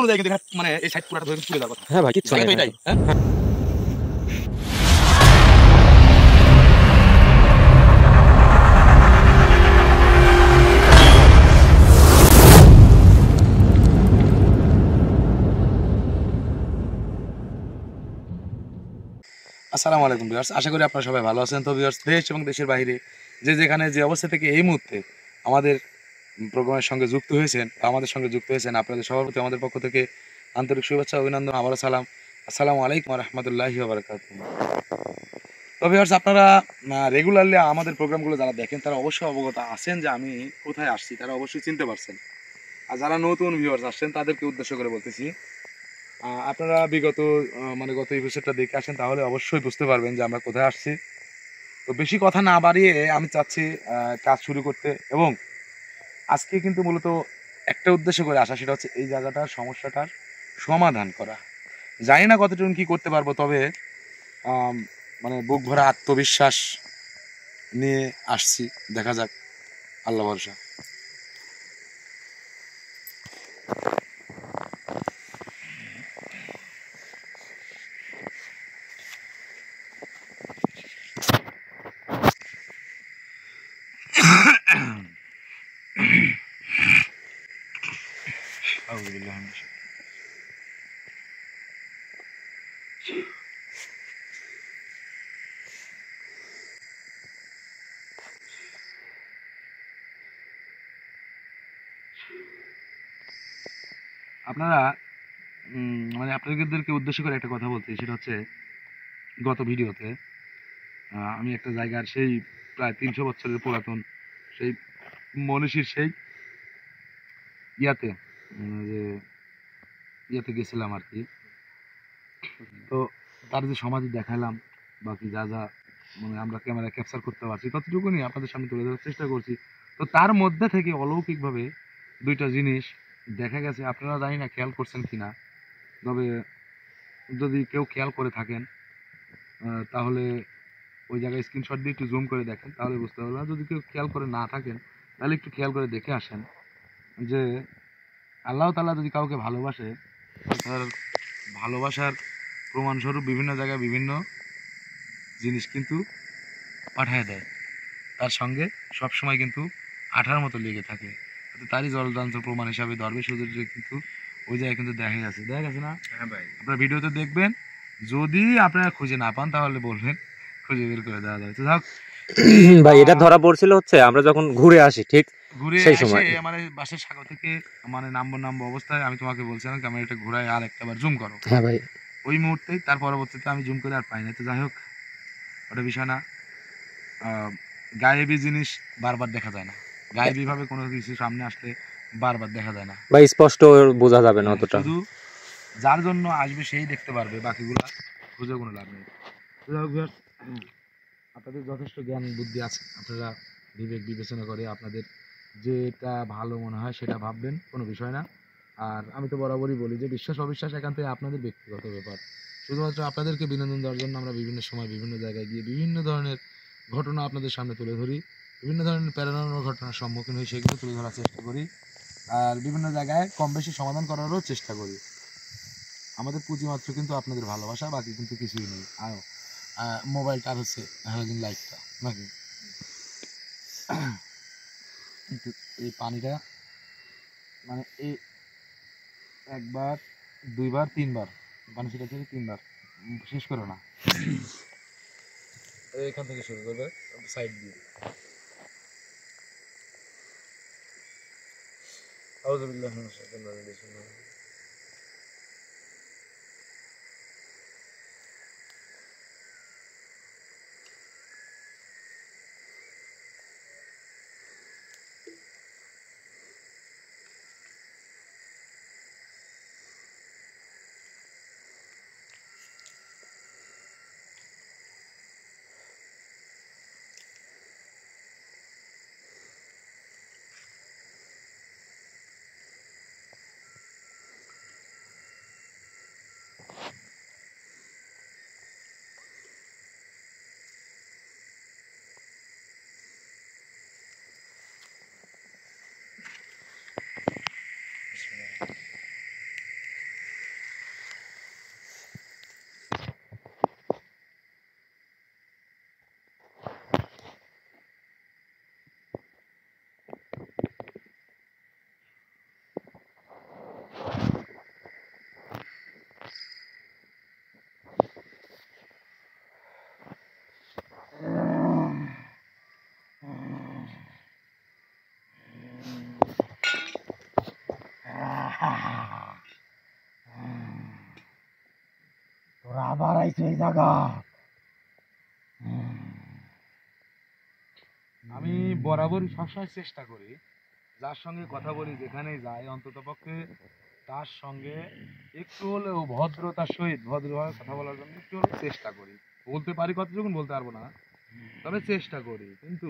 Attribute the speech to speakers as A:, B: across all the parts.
A: অনুযায়ী কিন্তু মানে এই সাইড পুরোটা ধরে চলে যাওয়ার কথা।
B: হ্যাঁ ভাই, কিচ্ছু
A: এটাই হ্যাঁ। আসসালামু আলাইকুম ভিউয়ার্স, আশা করি আপনারা সবাই ভালো আছেন। তো ভিউয়ার্স, দেশ এবং দেশের বাইরে যে যেখানে যে অবস্থা থেকে এই মুহূর্তে আমাদের প্রোগ্রামের সঙ্গে যুক্ত হয়েছেন বা আমাদের সঙ্গে যুক্ত হয়েছেন, আপনাদের সবার প্রতি আমাদের পক্ষ থেকে আন্তরিক শুভেচ্ছা অভিনন্দন, আবারও সালাম। আসসালামু আলাইকুম ওয়া রাহমাতুল্লাহি ওয়া বারাকাতুহু। তো ভিউয়ার্স, আপনারা রেগুলারলি আমাদের প্রোগ্রামগুলো যারা দেখেন তারা অবশ্যই অবগত আছেন যে আমি কোথায় আসছি, তারা অবশ্যই চিনতে পারছেন। আর যারা নতুন ভিউয়ার্স আসছেন তাদেরকে উদ্দেশ্য করে বলতেছি, আপনারা বিগত মানে গত এপিসোডটা দেখে আসেন, তাহলে অবশ্যই বুঝতে পারবেন যে আমরা কোথায় আসছি। তো বেশি কথা না বাড়িয়ে আমি চাচ্ছি কাজ শুরু করতে, এবং আজকে কিন্তু মূলত একটা উদ্দেশ্য করে আসা, সেটা হচ্ছে এই জায়গাটার সমস্যাটার সমাধান করা। জানি না কতটুকু কি করতে পারবো, তবে মানে বুক ভরা আত্মবিশ্বাস নিয়ে আসছি, দেখা যাক, আল্লাহ ভরসা। আপনারা মানে আপনাদেরকে উদ্দেশ্য করে একটা কথা বলছি, সেটা হচ্ছে গত ভিডিওতে আমি একটা জায়গার সেই প্রায় 300 বছরের পুরাতন সেই মনীষীর সেই যে ইয়াতে গেছিলাম আর কি। তো তার যে সমাধি দেখালাম, বাকি যা যা মানে আমরা ক্যামেরা ক্যাপচার করতে পারছি ততটুকুনি আপনাদের সামনে তুলে ধরার চেষ্টা করছি। তো তার মধ্যে থেকে অলৌকিকভাবে দুইটা জিনিস দেখা গেছে, আপনারা জানি না খেয়াল করছেন কিনা, তবে যদি কেউ খেয়াল করে থাকেন তাহলে ওই জায়গায় স্ক্রিনশট দিয়ে একটু জুম করে দেখেন, তাহলে বুঝতে পারবেন। যদি কেউ খেয়াল করে না থাকেন তাহলে একটু খেয়াল করে দেখে আসেন যে আল্লাহ তাআলা যদি কাউকে ভালোবাসে, তার ভালোবাসার প্রমাণস্বরূপ বিভিন্ন জায়গায় বিভিন্ন জিনিস কিন্তু পাঠায় দেয়, তার সঙ্গে সবসময় কিন্তু আঠার মতো লেগে থাকে। তারই জলযন্ত্র প্রমাণ হিসাবে ধরবে সূর্য কিন্তু ওই জায়গায় কিন্তু দেখা গেছে না? হ্যাঁ ভাই, আপনারা ভিডিওতে দেখবেন, যদি আপনারা খুঁজে না পান তাহলে বলবেন, খুঁজে বের করে দেওয়া যাবে। তো যাক
B: ভাই, এটা ধরা পড়ছিল হচ্ছে আমরা যখন ঘুরে আসি, ঠিক
A: ঘুরে
B: সেই
A: এসে
B: সময়
A: মানে বাসের সাগর থেকে মানে নামবো অবস্থায় আমি তোমাকে বলছিলাম ক্যামেরাটা ঘুরায় আর একটাবার জুম করো।
B: হ্যাঁ ভাই,
A: ওই মুহূর্তেই তার পরবর্তীতে আমি জুম করে আর পাই না। তো যাই হোক, ওটা বিষয় না। গায়েবী জিনিস বারবার দেখা যায় না, গায়েবী ভাবে কোনো কিছু সামনে আসলে বারবার দেখা যায় না
B: ভাই, স্পষ্ট বোঝা যাবে না অতটা।
A: শুধু যার জন্য আসবে সেই দেখতে পারবে, বাকিগুলা খুঁজে কোনো লাভ নেই। আপনাদের যথেষ্ট জ্ঞান বুদ্ধি আছে, আপনারা বিবেক বিবেচনা করে আপনাদের যেটা ভালো মনে হয় সেটা ভাববেন, কোনো বিষয় না। আর আমি তো বরাবরই বলি যে বিশ্বাস অবিশ্বাস একান্তই আপনাদের ব্যক্তিগত ব্যাপার। শুধুমাত্র আপনাদেরকে বিনোদন দেওয়ার জন্য আমরা বিভিন্ন সময় বিভিন্ন জায়গায় গিয়ে বিভিন্ন ধরনের ঘটনা আপনাদের সামনে তুলে ধরি, বিভিন্ন ধরনের প্যারানর্মাল ঘটনার সম্মুখীন হই, সেগুলো তুলে ধরার চেষ্টা করি, আর বিভিন্ন জায়গায় কম বেশি সমাধান করারও চেষ্টা করি। আমাদের পুঁজি মাত্র কিন্তু আপনাদের ভালোবাসা, বাকি কিন্তু কিছুই নেই। আর মোবাইলটা আর হচ্ছে হ্যালোজিন লাইটটা নাকি। কিন্তু এই পানিটা মানে এই একবার দুইবার তিনবার পানি সেটা থেকে তিনবার শেষ করো না, এখান থেকে শুরু করবে সাইড দিয়ে। আউযু বিল্লাহি মিনাশ শাইতানির রাজিম।
C: আবার আইছো এই জায়গা।
A: আমি বরাবরই সবসময় চেষ্টা করি যার সঙ্গে কথা বলি যেখানেই যাই অন্তত পক্ষে তার সঙ্গে একটু হলেও ভদ্রতার সহিত ভদ্রভাবে কথা বলার জন্য একটু হলেও চেষ্টা করি। বলতে পারি কতটুকুন বলতে পারবো না, তবে চেষ্টা করি। কিন্তু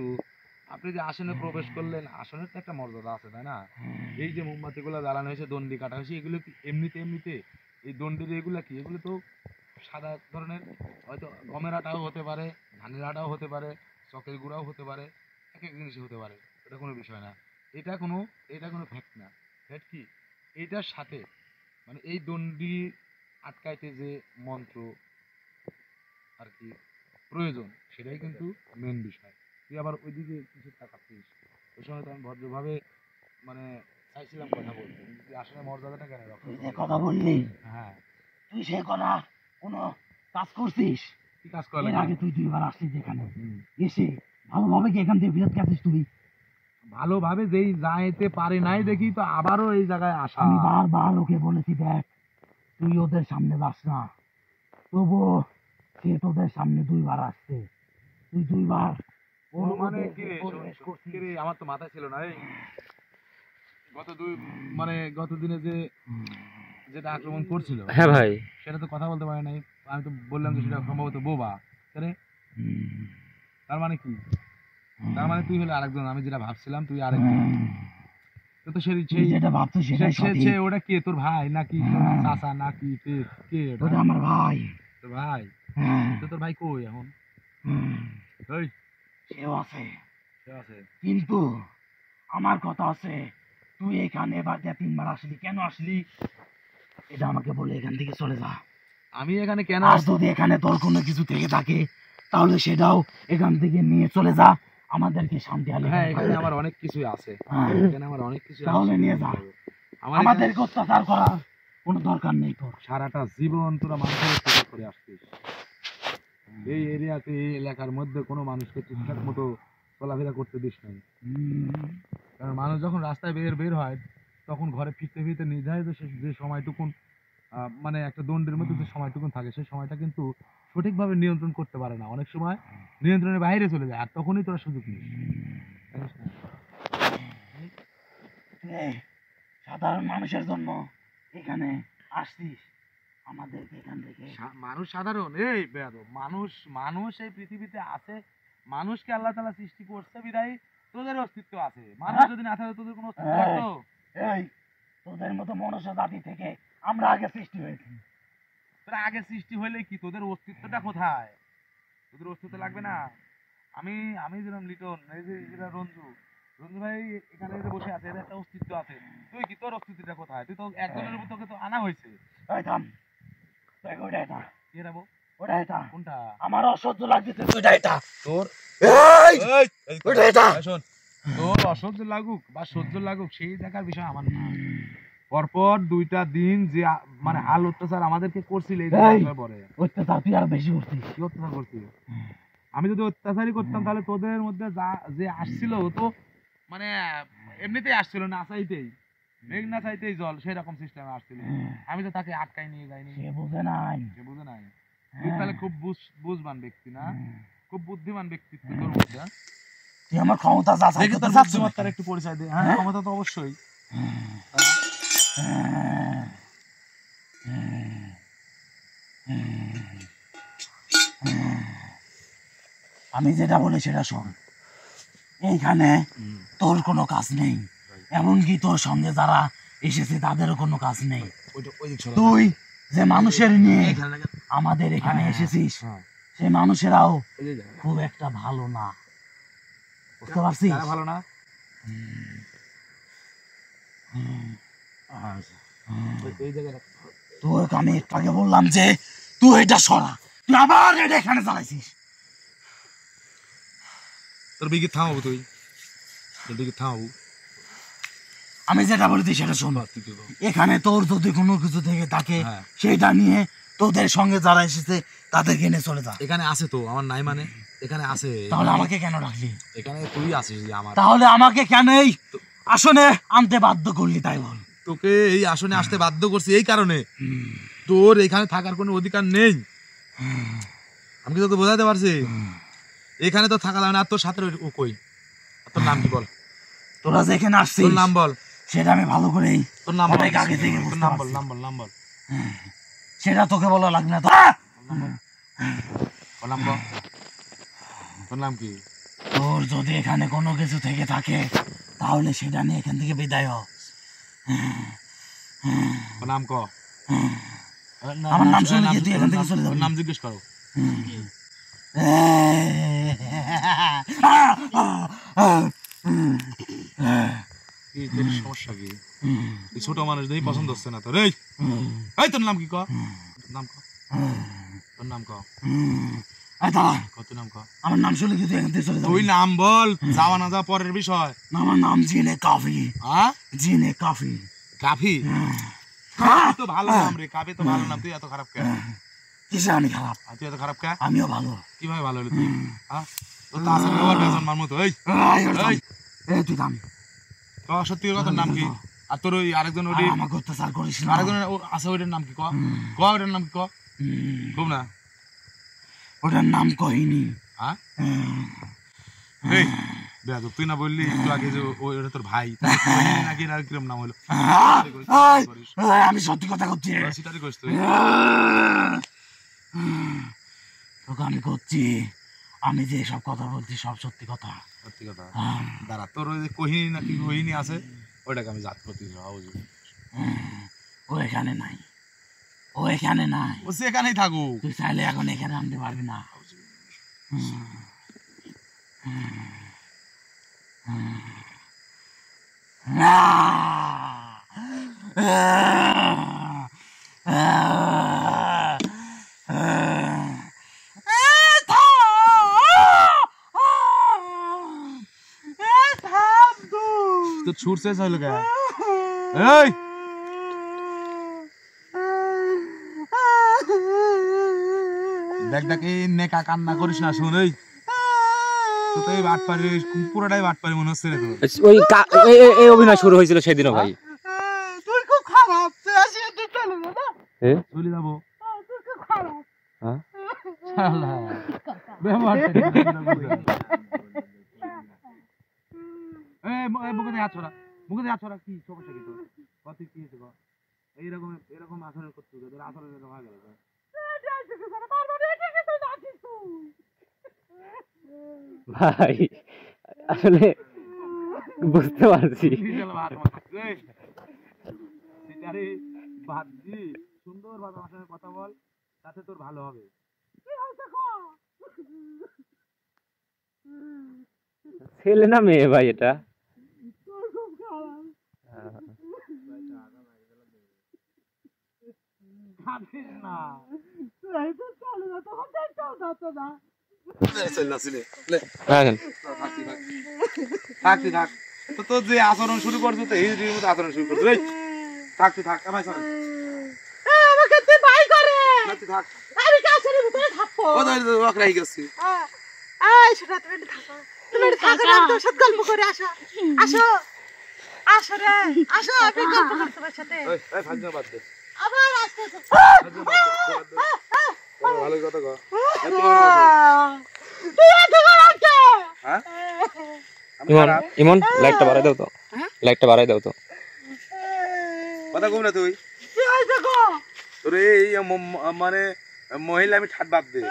A: আপনি যে আসনে প্রবেশ করলেন, আসনের তো একটা মর্যাদা আছে তাই না? এই যে মোমবাতিগুলো জ্বালানো হয়েছে, দণ্ডি কাটা হয়েছে, এগুলো কি এমনিতে এই দণ্ডির এগুলো কি, এগুলো তো সাদা ধরনের, হয়তো গমের আটাও হতে পারে, ধানের আটাও হতে পারে, চকের গুঁড়াও হতে পারে, এক এক জিনিসই হতে পারে, এটা কোনো বিষয় না। এটা কোনো ফ্যাক্ট না। ফ্যাক্ট কি, এইটার সাথে মানে এই দণ্ডি আটকাইতে যে মন্ত্র আর কি প্রয়োজন, সেটাই কিন্তু মেন বিষয়। তুই আবার ওইদিকে কিছু তাকাচ্ছিস, ওই সময় তো আমি ভদ্রভাবে মানে চাইছিলাম কথা বলতে, কিন্তু তুই আসলে মর্যাদাটা কেন রক্ষা
C: তুই যে
A: করলি?
C: কথা বললি,
A: হ্যাঁ,
C: তুই সে কথা কোনো কাজ করছিস?
A: কি কাজ করা
C: এর
A: লাগে?
C: আগে তুই 2 বার আসছিস এখানে, এসে ভালোভাবে কি এখান থেকে ফেরত গেছিস তুই?
A: ভালোভাবে যেই যাইতে পারে নাই দেখি তো আবারও এই জায়গায় আসা।
C: আমি বারবার ওকে বলেছি, দেখ তুই ওদের সামনে যাস না, তবুও সে তোদের সামনে 2 বার আসছে। তুই 2 বার
A: ও মানে কি রে, কি রে, আমার তো মাথায় ছিল না। এই গত দিনে যেটা আক্রমণ করছিল,
B: হ্যাঁ ভাই,
A: সেটা তো কথা বলতে পারে নাই। আমি তো বললাম যে সেটা সম্ভবত বোবা। তারে তার মানে কি? তার মানে তুই হলে আরেকজন, আমি যেটা ভাবছিলাম তুই আরেকজন। তো
C: তুই যেটা ভাবছিস সেটাই সঠিক।
A: ওটা কে, তোর ভাই নাকি তোর চাচা নাকি কে ওটা?
C: ওটা আমার ভাই।
A: তোর ভাই? তো তোর ভাই কই এখন? ওই
C: সেও আছে,
A: সে আছে।
C: কিন্তু আমার কথা আছে, তুই এখানে এবার যে 3 বার আসলি, কেন আসলি এটা আমাকে বলে এখান থেকে চলে যা।
A: আমি এখানে কেন
C: আর যদি এখানে তোর কোনো কিছু থেকে থাকে তাহলে সেটাও এখান থেকে নিয়ে চলে যা, আমাদেরকে শান্তি হালে।
A: হ্যাঁ, এখানে আমার অনেক কিছুই আছে, এখানে আমার অনেক কিছু
C: তাহলে নিয়ে যা, আমাদেরকে অত্যাচার করার কোনো দরকার নেই তোর।
A: সারাটা জীবন তোরা মানুষের অত্যাচার করে আসছিস। এই এরিয়াতে, এই এলাকার মধ্যে কোনো মানুষকে ঠিকঠাক মতো চলাফেরা করতে দিস নাই। কারণ মানুষ যখন রাস্তায় বের হয়, তখন ঘরে ফিরতে ফিরতে নির্ধারিত যে সময়টুকুন মানে একটা দণ্ডের মধ্যে যে সময়টুকুন থাকে, সেই সময়টা কিন্তু সঠিকভাবে নিয়ন্ত্রণ করতে পারে না, অনেক সময় নিয়ন্ত্রণের বাইরে চলে যায়, আর তখনই তোরা সুযোগ নিস।
C: এই সাধারণ মানুষের জন্য এখানে আসছিস, আমাদেরকে এখান থেকে
A: মানুষ সাধারণ, এই বেয়াদব, মানুষ এই পৃথিবীতে আছে, মানুষকে আল্লাহ তাআলা সৃষ্টি করছে বিধায় তোদের অস্তিত্ব আছে। মানুষ যদি না থাকে তোদের কোনো অস্তিত্ব থাকতো?
C: এই তোদের মতো মনুষ্য জাতি থেকে আমরা আগে সৃষ্টি হয়েছি।
A: তোরা আগে সৃষ্টি হইলে কি, তোদের অস্তিত্বটা কোথায়? তোদের অস্তিত্ব লাগবে না? আমি যেরকম লিটন, এই যে যেটা রঞ্জু ভাই এখানে যে বসে আছে, এদের একটা অস্তিত্ব আছে। তুই কি, তোর অস্তিত্বটা কোথায়? তুই তো একজনের উপর তোকে তো আনা হয়েছে।
C: এই থাম, দেখ ওটা এটা,
A: কি রাবো?
C: ওটা এটা,
A: কোনটা?
C: আমার অসহ্য লাগছে, ওটা এটা
A: তোর?
C: এই ওটা এটা,
A: শোন, তোর অসহ্য লাগুক বা সহ্য লাগুক সেই দেখার বিষয় আমার না। পরপর 2টা দিন যে মানে হাল অত্যাচার আমাদেরকে করছিল, এই পরে
C: অত্যাচার তুই আর বেশি করছিস।
A: কি অত্যাচার করছিস? আমি যদি অত্যাচারই করতাম তাহলে তোদের মধ্যে যে আসছিল তো মানে এমনিতেই আসছিল, না চাইতেই মেঘ না চাইতেই জল, সেই রকম সিস্টেমে আসছিল। আমি তো তাকে আটকাই নিয়ে যাইনি।
C: সে বুঝে নাই,
A: তুই তাহলে খুব বুঝবান ব্যক্তি না, খুব বুদ্ধিমান ব্যক্তিত্ব তোর মধ্যে।
C: তুই আমার ক্ষমতা যাচাই করতে চাচ্ছিস?
A: বুদ্ধিমত্তার একটু পরিচয় দে। হ্যাঁ, ক্ষমতা তো অবশ্যই।
C: আমি যেটা বলি সেটা শোন, এইখানে তোর কোনো কাজ নেই, এমনকি তোর সঙ্গে যারা এসেছে তাদেরও কোনো কাজ নেই। তুই যে মানুষের নিয়ে আমাদের এখানে এসেছিস, সেই মানুষেরাও খুব একটা ভালো না, বুঝতে পারছিস?
A: ভালো না?
C: তোকে আমি একটু আগে বললাম যে তুই এটা সরা, তুই আবার এটা এখানে চালাইছিস।
A: তোর বিকি থামাবো, তুই তোর বিকি থামাবো।
C: আমি যেটা বলেছি সেটা শোন, এখানে তোর যদি কোনো কিছু থেকে থাকে সেটা নিয়ে তোদের সঙ্গে যারা এসেছে তাদেরকে নিয়ে চলে যা।
A: এখানে আছে তো, আমার নাই মানে? এখানে আছে।
C: তাহলে আমাকে কেন ডাকলি?
A: এখানে তুই আছিস আমার।
C: তাহলে আমাকে কেন এই আসনে আনতে বাধ্য করলি তাই বল?
A: তোকে এই আসনে আসতে বাধ্য করছি এই কারণে, তোর এখানে থাকার কোনো অধিকার নেই। আমি কি তোকে বোঝাতে পারছি? এখানে তো থাকা যাবে না। আর তোর সাথে ও কই? আর তোর নাম কি বল?
C: তোরা যেখানে আসছিস
A: তোর নাম বল।
C: সেটা আমি ভালো করেই
A: তোর নাম বল।
C: অনেক আগে থেকে
A: তোর
C: বুঝতে
A: নাম বল,
C: পারছি।
A: নাম বল, নাম বল।
C: সেটা তোকে বলা লাগবে না তো।
A: তোর নাম বল। তোর নাম কি?
C: তোর যদি এখানে কোনো কিছু থেকে থাকে তাহলে সেটা নিয়ে এখান থেকে বিদায় হ।
A: তোর নাম ক।
C: আমার নাম শুনলে কি তুই এখান থেকে চলে
A: তোর
C: যাবি?
A: নাম জিজ্ঞেস করো। কি তোর সমস্যা কি? এই ছোট মানুষ দেখি পছন্দ হচ্ছে না তোর। এই এই তোর নাম কি ক? তোর নাম ক। তোর নাম ক। কত নাম ক?
C: আমার নাম শুনলে কি তুই এখান থেকে চলে যাবি?
A: তুই নাম বল, যাওয়া না যাওয়া পরের বিষয়।
C: আমার নাম জিনে কাফি।
A: হ্যাঁ?
C: জিনে কাফি।
A: কাফি? কাফি তো ভালো নাম রে, কাফি তো ভালো নাম। তুই এত খারাপ কে?
C: কিসে আমি খারাপ?
A: আর তুই এত খারাপ কে?
C: আমিও ভালো।
A: কিভাবে ভালো হলো তুই? হ্যাঁ? তোর তো আসল ব্যবহার বেজন মার মতো। এই এই
C: তুই থাম।
A: তোর সত্যি কথা নাম কি? আর তোর ওই আরেকজন ওই
C: আমাকে অত্যাচার করিস না।
A: আরেকজন আছে ওইটার নাম কি ক? ক ওইটার নাম কি ক? খুব না।
C: ওটার নাম কহিনি।
A: হ্যাঁ? এই বেয়াদব, তুই না বললি একটু আগে যে ওটা তোর ভাই, নাকি আর কিরম নাম হলো?
C: আমি সত্যি কথা করছি।
A: সিটারি করিস তুই?
C: তোকে আমি করছি, আমি যে সব কথা বলছি সব সত্যি কথা।
A: সত্যি কথা? দাঁড়া, তোর ওই যে কহিনী নাকি কহিনী আছে, ওইটাকে আমি জাত করতে
C: ও এখানে নাই, ও এখানে নাই।
A: ও সেখানেই থাকুক।
C: তুই চাইলে এখন এখানে আনতে পারবি না।
A: তো ছুটছে হইলো কে? এই দেখ দেখ, এই নেকা কান্না করিস না, শুন। এই তো তো এই বাট পারি, পুরোটাই বাট পারি মনে হচ্ছে রে তোর।
B: ওই এই অভিনয় শুরু হয়েছিল সেদিনও ভাই।
C: তুই খুব খারাপ, তুই আসি তুই চলে যা না।
A: চলে যাবো?
C: তুই খুব খারাপ।
B: হ্যাঁ?
A: শালা ব্যবহারটা ঠিক না বুঝে। এই মুখে দিয়ে হাত ছড়া, মুখে দিয়ে হাত ছড়া। কি সমস্যা কি তোর? কত কি হয়েছে গো? এইরকম এরকম আচরণ করতে হবে, তোর আচরণ এরকম হয়ে গেল।
B: ভাই আসলে বুঝতে পারছি।
A: সুন্দর ভাবে আমার সঙ্গে কথা বল, তাতে তোর ভালো হবে।
B: ছেলে না মেয়ে ভাই এটা?
A: তোর যে আচরণ শুরু করছো, তো এই আচরণ শুরু করছো। থাকতে থাক, আমায় চল।
D: আমাকে তুই ভাই করে।
A: থাক,
D: আমি কাছের ভিতরে থাকবো।
A: ও তো ওকরাই গেছি।
D: এই সেটা তুমি থাকো। তুমি থাকো না, তোর সাথে গল্প করে আসো। আসো আসো রে, আসো আমি গল্প করি তোমার সাথে।
A: এই ফাজনা বাদ দে।
D: আবার আসতে
A: ভালো কথা কও।
D: তুই এত খারাপ কে?
A: হ্যাঁ?
B: ইমন ইমন লাইটটা বাড়াই দাও তো, লাইটটা বাড়াই দাও তো।
A: কথা কম না তুই।
D: কি হইছে গো?
A: তোর এই মানে মহিলা আমি ঠাট বাদ দে,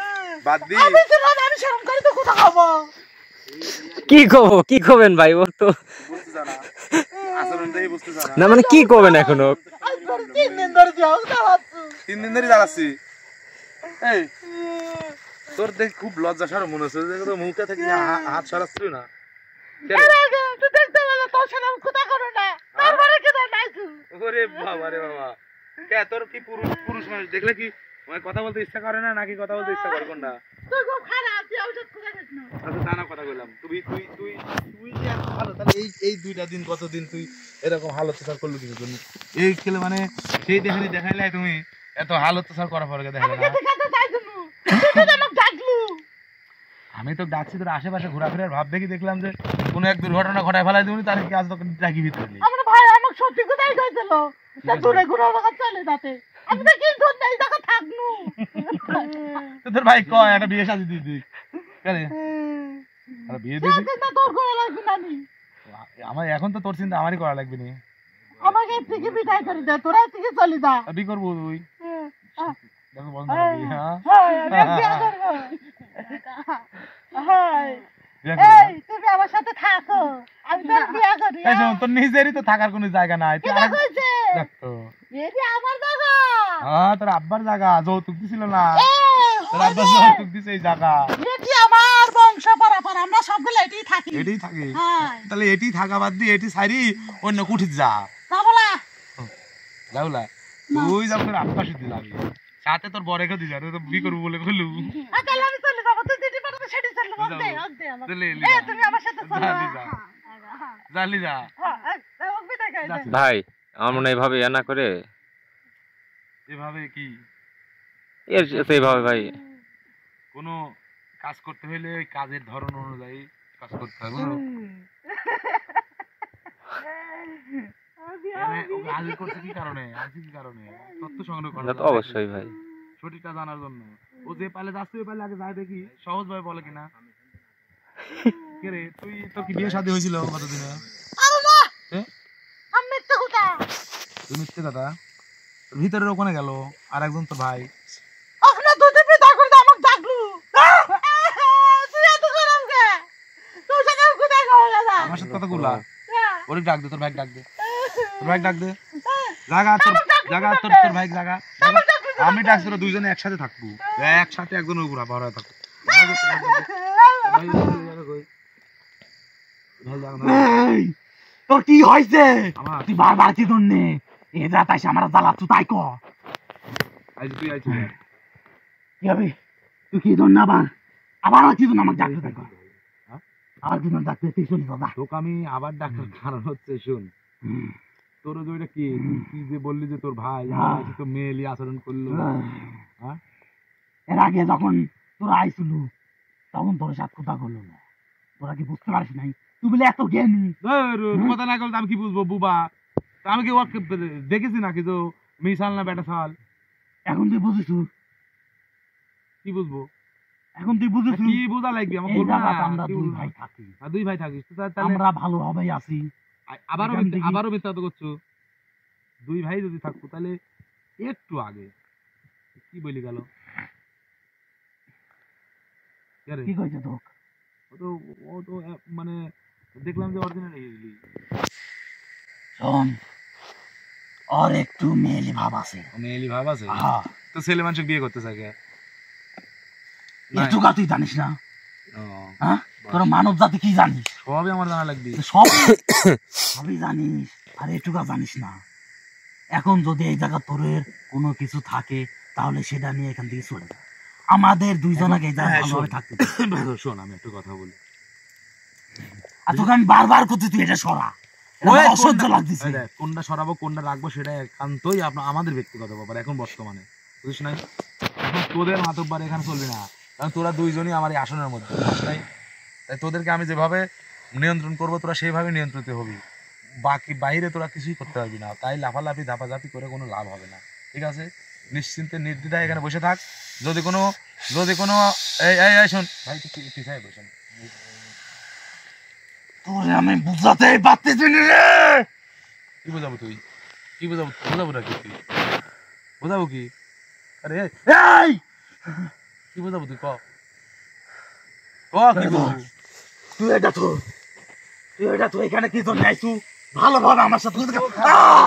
A: বাদ দি।
D: আমি তো না, আমি শরম করি তো কোথা খাবো?
B: কি কব, কি কবেন ভাই? ওর তো
A: বুঝতে জানা, আচরণটাই বুঝতে জানা।
B: না, মানে কি কবেন এখনো?
D: আজ ধরে 3 দিন ধরে যাও দাঁড়াচ্ছ।
A: 3 দিন ধরে দাঁড়াচ্ছি। এই তোর দেখ খুব লজ্জা সরম মনে হচ্ছে, তো মুখটা থেকে হাত সরাচ্ছিস না।
D: এর আগে তুই দেখতে পেলে তোর সাথে আমি কোথা করো না, তারপরে কি দেয় নাইছু?
A: ওরে বাবা রে বাবা, কে তোর কি পুরুষ মানুষ দেখলে কি মানে কথা বলতে ইচ্ছা করে না, নাকি কথা বলতে ইচ্ছা করে কোনটা?
D: তুই খুব খারাপ, তুই ঔষধ করে দিস না।
A: আচ্ছা দানা কথা কইলাম, তুই তুই তুই তুই যে এত ভালো, তাহলে এই 2টা দিন কতদিন তুই এরকম হাল অত্যাচার করলি কিছু জন্য? এই খেলে মানে সেই দেখাইলে তুমি এত হাল অত্যাচার করার পরে দেখালে না?
D: আমি কাছে যাইছু, তুই তো আমাকে ডাকলু।
A: আমি তো ডাকছি, তোর আশেপাশে ঘোরাফেরার ভাব দেখি দেখলাম যে কোনো এক দুর্ঘটনা ঘটায় ফেলাই দিবনি, তার কি আজ তোকে ডাকি ভিতরে?
D: আমার ভাই আমাকে সত্যি কথাই কইছিল, তা দূরে ঘুরে আমাকে চলে যাতে আমি তো কিন্তু এই জায়গা থাকনু।
A: তোর ভাই কয় একটা বিয়ে শাদী দিদি কেরে একটা বিয়ে দিদি
D: না তোর করা লাগবে না নি।
A: আমার এখন তো তোর চিন্তা আমারই করা লাগবে না
D: আমাকে থেকে বিদায় করে দে, তোরা থেকে চলে যা।
A: বিয়ে করবো তুই দেখো বন্ধ হ্যাঁ
D: আমি বিয়ে করবো।
A: বিয়ে করবি না?
D: এই তুমি আমার সাথে থাকো, আমি তোর বিয়ে করি।
A: এই শোন, তোর নিজেরই তো থাকার কোনো জায়গা নাই তুই
D: এটা কইছে
A: দেখ তো
D: এটি আমার জায়গা।
A: হ্যাঁ তোর আব্বার জায়গা যৌতুক দিছিল না তোর আব্বার
D: এই,
A: যৌতুক দিছে এই জায়গা
D: এটি আমার বংশ পরম্পরা, আমরা সবগুলো এটি থাকি।
A: এটাই থাকে
D: হ্যাঁ
A: তাহলে এটি থাকা বাদ দিয়ে এটি সারি অন্য কুঠির যা
D: যাবো না।
A: লাউলা তুই যখন তোর আব্বা শুধু যাবি সাথে তোর বড় রেখে দিবি আর তো বিয়ে করবো বলে বললু
D: তাহলে আমি চলে যাবো, তুই যেটি পারবে সেটি চলে যাবো। দে, দে আমাকে।
A: তাহলে
D: তুমি আমার সাথে চলো।
A: জালি যা। জালি যা
D: বিদায় করে দে।
B: ভাই আমার মনে হয় এভাবে ইয়া না করে
A: এভাবে কি
B: এর সেইভাবে ভাই
A: কোনো কাজ করতে হইলে ওই কাজের ধরন অনুযায়ী কাজ করতে হবে বুঝলো? ওকে হাজির করছে কি কারণে হাজির কি কারণে তথ্য সংগ্রহ করা
B: এটা তো অবশ্যই ভাই
A: সঠিকটা জানার জন্য ও যে পালে যাচ্ছে ওই পালে আগে যাই দেখি সহজ ভাবে বলে কিনা কে রে তুই তোর কি বিয়ে শাদী হয়েছিল কতদিনে
D: আরে না,
A: এ?
D: আমি মিথ্যে কথা।
A: তুই মিথ্যে কথা তোর ভিতরের ওখানে গেল আর একজন তোর ভাই
D: ওখানে দুধে বিদায় করে দে, আমাকে ডাকলু। তুই এত গরম কে? তোর সাথে আমি কোথায় গেলে যা?
A: আমার সাথে কথা গুলা ওরে ডাক দে তোর ভাই ডাক দে তোর ভাই ডাক দে জায়গা তোর জায়গা তোর ভাই জায়গা আমি ডাকছি তোরা দুইজনে একসাথে থাকবো একসাথে একজনের উপর ভরা থাকবো
C: এই, তোর কি হয়েছে?
A: আমার
C: তুই বারবার কি ধরনে এ যা তাইছে আমার জ্বালা তুই তাই কর
A: আজ তুই আইছিস
C: কি হবে? তুই কি ধরনে আবার আবার কি ধরনে আমাকে ডাকতে তাই কর
A: হ্যাঁ?
C: আবার কি ধরনে ডাকতে তুই শুনি দাদা
A: তোকে আমি আবার ডাকার কারণ হচ্ছে শোন তোর যে ওইটা কি তুই যে বললি যে তোর ভাই
C: হ্যাঁ।
A: তো মেয়েলি আচরণ করলো হ্যাঁ
C: এর আগে যখন তোরা আইছিল তখন তোর সাথে কথা করলো না, তোরা কি বুঝতে পারিস নাই তুই বলে এত জ্ঞানী?
A: কথা না করলে আমি কি বুঝবো বুবা তা আমি কি ওকে দেখেছি নাকি যে মিশাল না বেটা সাল
C: এখন তুই বুঝিস,
A: কি বুঝবো
C: এখন তুই বুঝিস
A: কি বোঝা লাগবে আমার
C: এই
A: বলবো না
C: জায়গাতে আমরা
A: কি
C: দুই
A: বলবো?
C: ভাই থাকি,
A: আর দুই ভাই থাকিস তো তাহলে
C: আমরা ভালোভাবেই আছি।
A: আবারও
C: এখান থেকে-
A: আবারও মিথ্যা তো করছো দুই ভাই যদি থাকতো তাহলে একটু আগে কি বলি গেল
C: কি কইছে তোক?
A: ও তো মানে দেখলাম যে অরিজিনাল হিজলি
C: শোন, ওর একটু মেয়েলি ভাব আছে।
A: মেয়েলি ভাব আছে
C: হ্যাঁ,
A: তো ছেলে মানুষ বিয়ে করতে চায় কে?
C: একটু তুই জানিস না?
A: ও,
C: হ্যাঁ, তোর মানব জাতি কি জানিস?
A: সবই আমার জানা লাগবে
C: সব সবই জানিস আর এটুকা জানিস না। এখন যদি এই জায়গা তোরের কোনো কিছু থাকে তাহলে সেটা নিয়ে এখান থেকে চলে যা। আমাদের দুইজনকে এই জায়গায়
A: হ্যাঁ,
C: ভালোভাবে
A: শোন।
C: থাকতে দে।
A: শোন আমি একটা কথা বলি
C: আর তোকে আমি বারবার করতে তুই এটা সরা, এটা আমার অসহ্য লাগতেছে।
A: এই দেখ, কোনটা সরাবো কোনটা রাখবো সেটা একান্তই আমাদের ব্যক্তিগত ব্যাপার এখন বর্তমানে বুঝিস নাই এখন তোদের মাতব্বার এখানে চলবে না কারণ তোরা দুইজনই আমার এই আসনের মধ্যে বুঝিস নাই? তাই তোদেরকে আমি যেভাবে নিয়ন্ত্রণ করবো তোরা সেইভাবে নিয়ন্ত্রিত হবি বাকি বাইরে তোরা কিছুই করতে পারবি না তাই লাফালাফি ধাপাধাপি করে কোনো লাভ হবে না ঠিক আছে নিশ্চিন্তে নির্দ্বিধায় এখানে বসে থাক যদি কোনো এই এই এই শোন ভাই তুই পিছায় বসেন
C: তোরে আমি বুঝাতেই পারতেছি না রে।
A: কি বোঝাবো তুই কি বোঝাবো না কি তুই বোঝাবো কি আরে
C: এই
A: কি বোঝাবো তুই ক কি বলবো
C: তুই এটা তো এখানে কি জন্য আইছু? ভালোভাবে আমার সাথে কথা বল।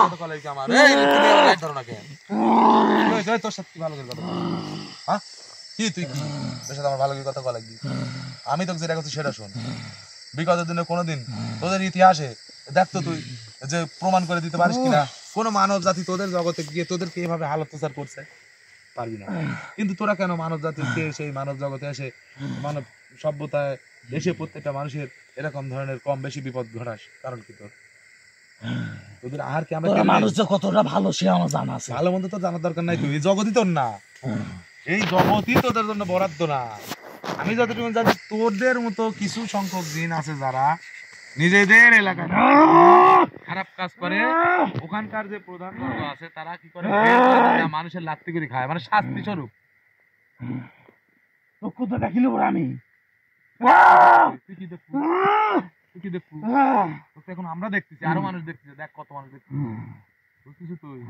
A: কথা কলাই কি আমার এই তুমি আমার লাইট ধরো না কেন এই তোর সাথে কি ভালো করে কথা বল হ্যাঁ কি তুই কি তোর সাথে আমার ভালো করে কথা কলাই দি আমি তোকে যেটা করছি সেটা শোন বিগত দিনে কোনোদিন তোদের ইতিহাসে দেখতো তুই যে প্রমাণ করে দিতে পারিস কিনা কোনো মানব জাতি তোদের জগতে গিয়ে তোদেরকে এভাবে হাল অত্যাচার করছে পারবি না কিন্তু তোরা কেন মানব জাতিকে সেই মানব জগতে এসে মানব সভ্যতায় দেশে প্রত্যেকটা মানুষের এরকম ধরনের কম বেশি বিপদ ঘটাস কারণ কি তোর তোদের আহার কি আমরা
C: তোরা মানুষ যে কতটা ভালো সে আমার জানা আছে।
A: ভালো মন্দ তো জানার দরকার নাই তুই এই জগতই তোর না এই জগতই তোদের জন্য বরাদ্দ না আমি যতটুকু জানি তোদের মতো কিছু সংখ্যক জিন আছে যারা নিজেদের এলাকায় খারাপ কাজ করে ওখানকার যে প্রধান বর্গ আছে তারা কি করে মানুষের লাত্তি করে খায়, মানে শাস্তি স্বরূপ।
C: চক্ষু তো দেখিল বড় আমি
A: তুই কি দেখবো, তুই কি দেখবো? তোকে এখন আমরা দেখতেছি, আরো মানুষ দেখতেছে, দেখ কত মানুষ দেখতেছে, বুঝতেছিস তুই?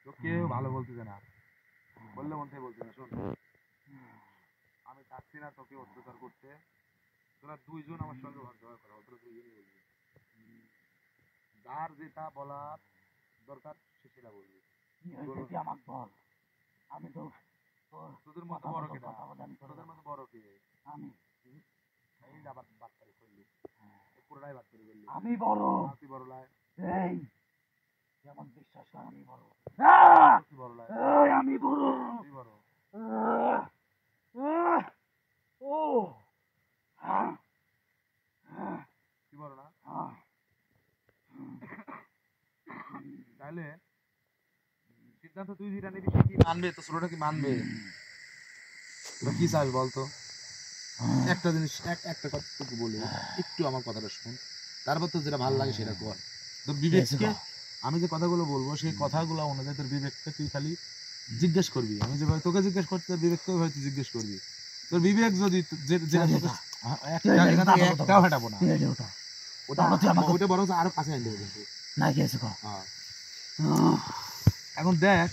A: তো কেউ ভালো বলতেছে না, বললে মন থেকে বলতে না। শোন, আমি চাচ্ছি না তোকে অত্যাচার করতে, তোরা দুইজন আমার সঙ্গে ভাগ করা, তোরা দুইজনই বলবি, যার যেটা বলার দরকার সে সেটা বলবি।
C: আমাকে বল, আমি তো
A: তোদের মতো বড় কেটা, তোদের মতো বড় কে?
C: আমি
A: এই আবার বাটপারি করলি, পুরোটাই বাটপারি করলি।
C: আমি বড়,
A: তুই বড় লাই,
C: এই যেমন বিশ্বাস কর আমি বড়,
A: তুই বড় লাই,
C: আমি বড়,
A: তুই বড়।
C: ও
A: তুই বড় না? তাহলে সিদ্ধান্ত তুই যেটা নিবি সে কি মানবে, তো ছোটটা কি মানবে? তোরা কি চাস বলতো? একটা জিনিস, একটা কথা তোকে বলি, একটু আমার কথাটা শোন, তারপর তো যেটা ভালো লাগে সেটা কর। তোর বিবেককে, আমি যে কথাগুলো বলবো সেই কথাগুলো অনুযায়ী তোর বিবেককে তুই খালি জিজ্ঞেস করবি। আমি যেভাবে তোকে জিজ্ঞেস করছি তোর বিবেককে ওইভাবে তুই জিজ্ঞেস করবি। তোর বিবেক যদি একটাও হাঁটাবো না, ওটা বরং আরো কাছে আনতে হবে কিন্তু। এখন দেখ,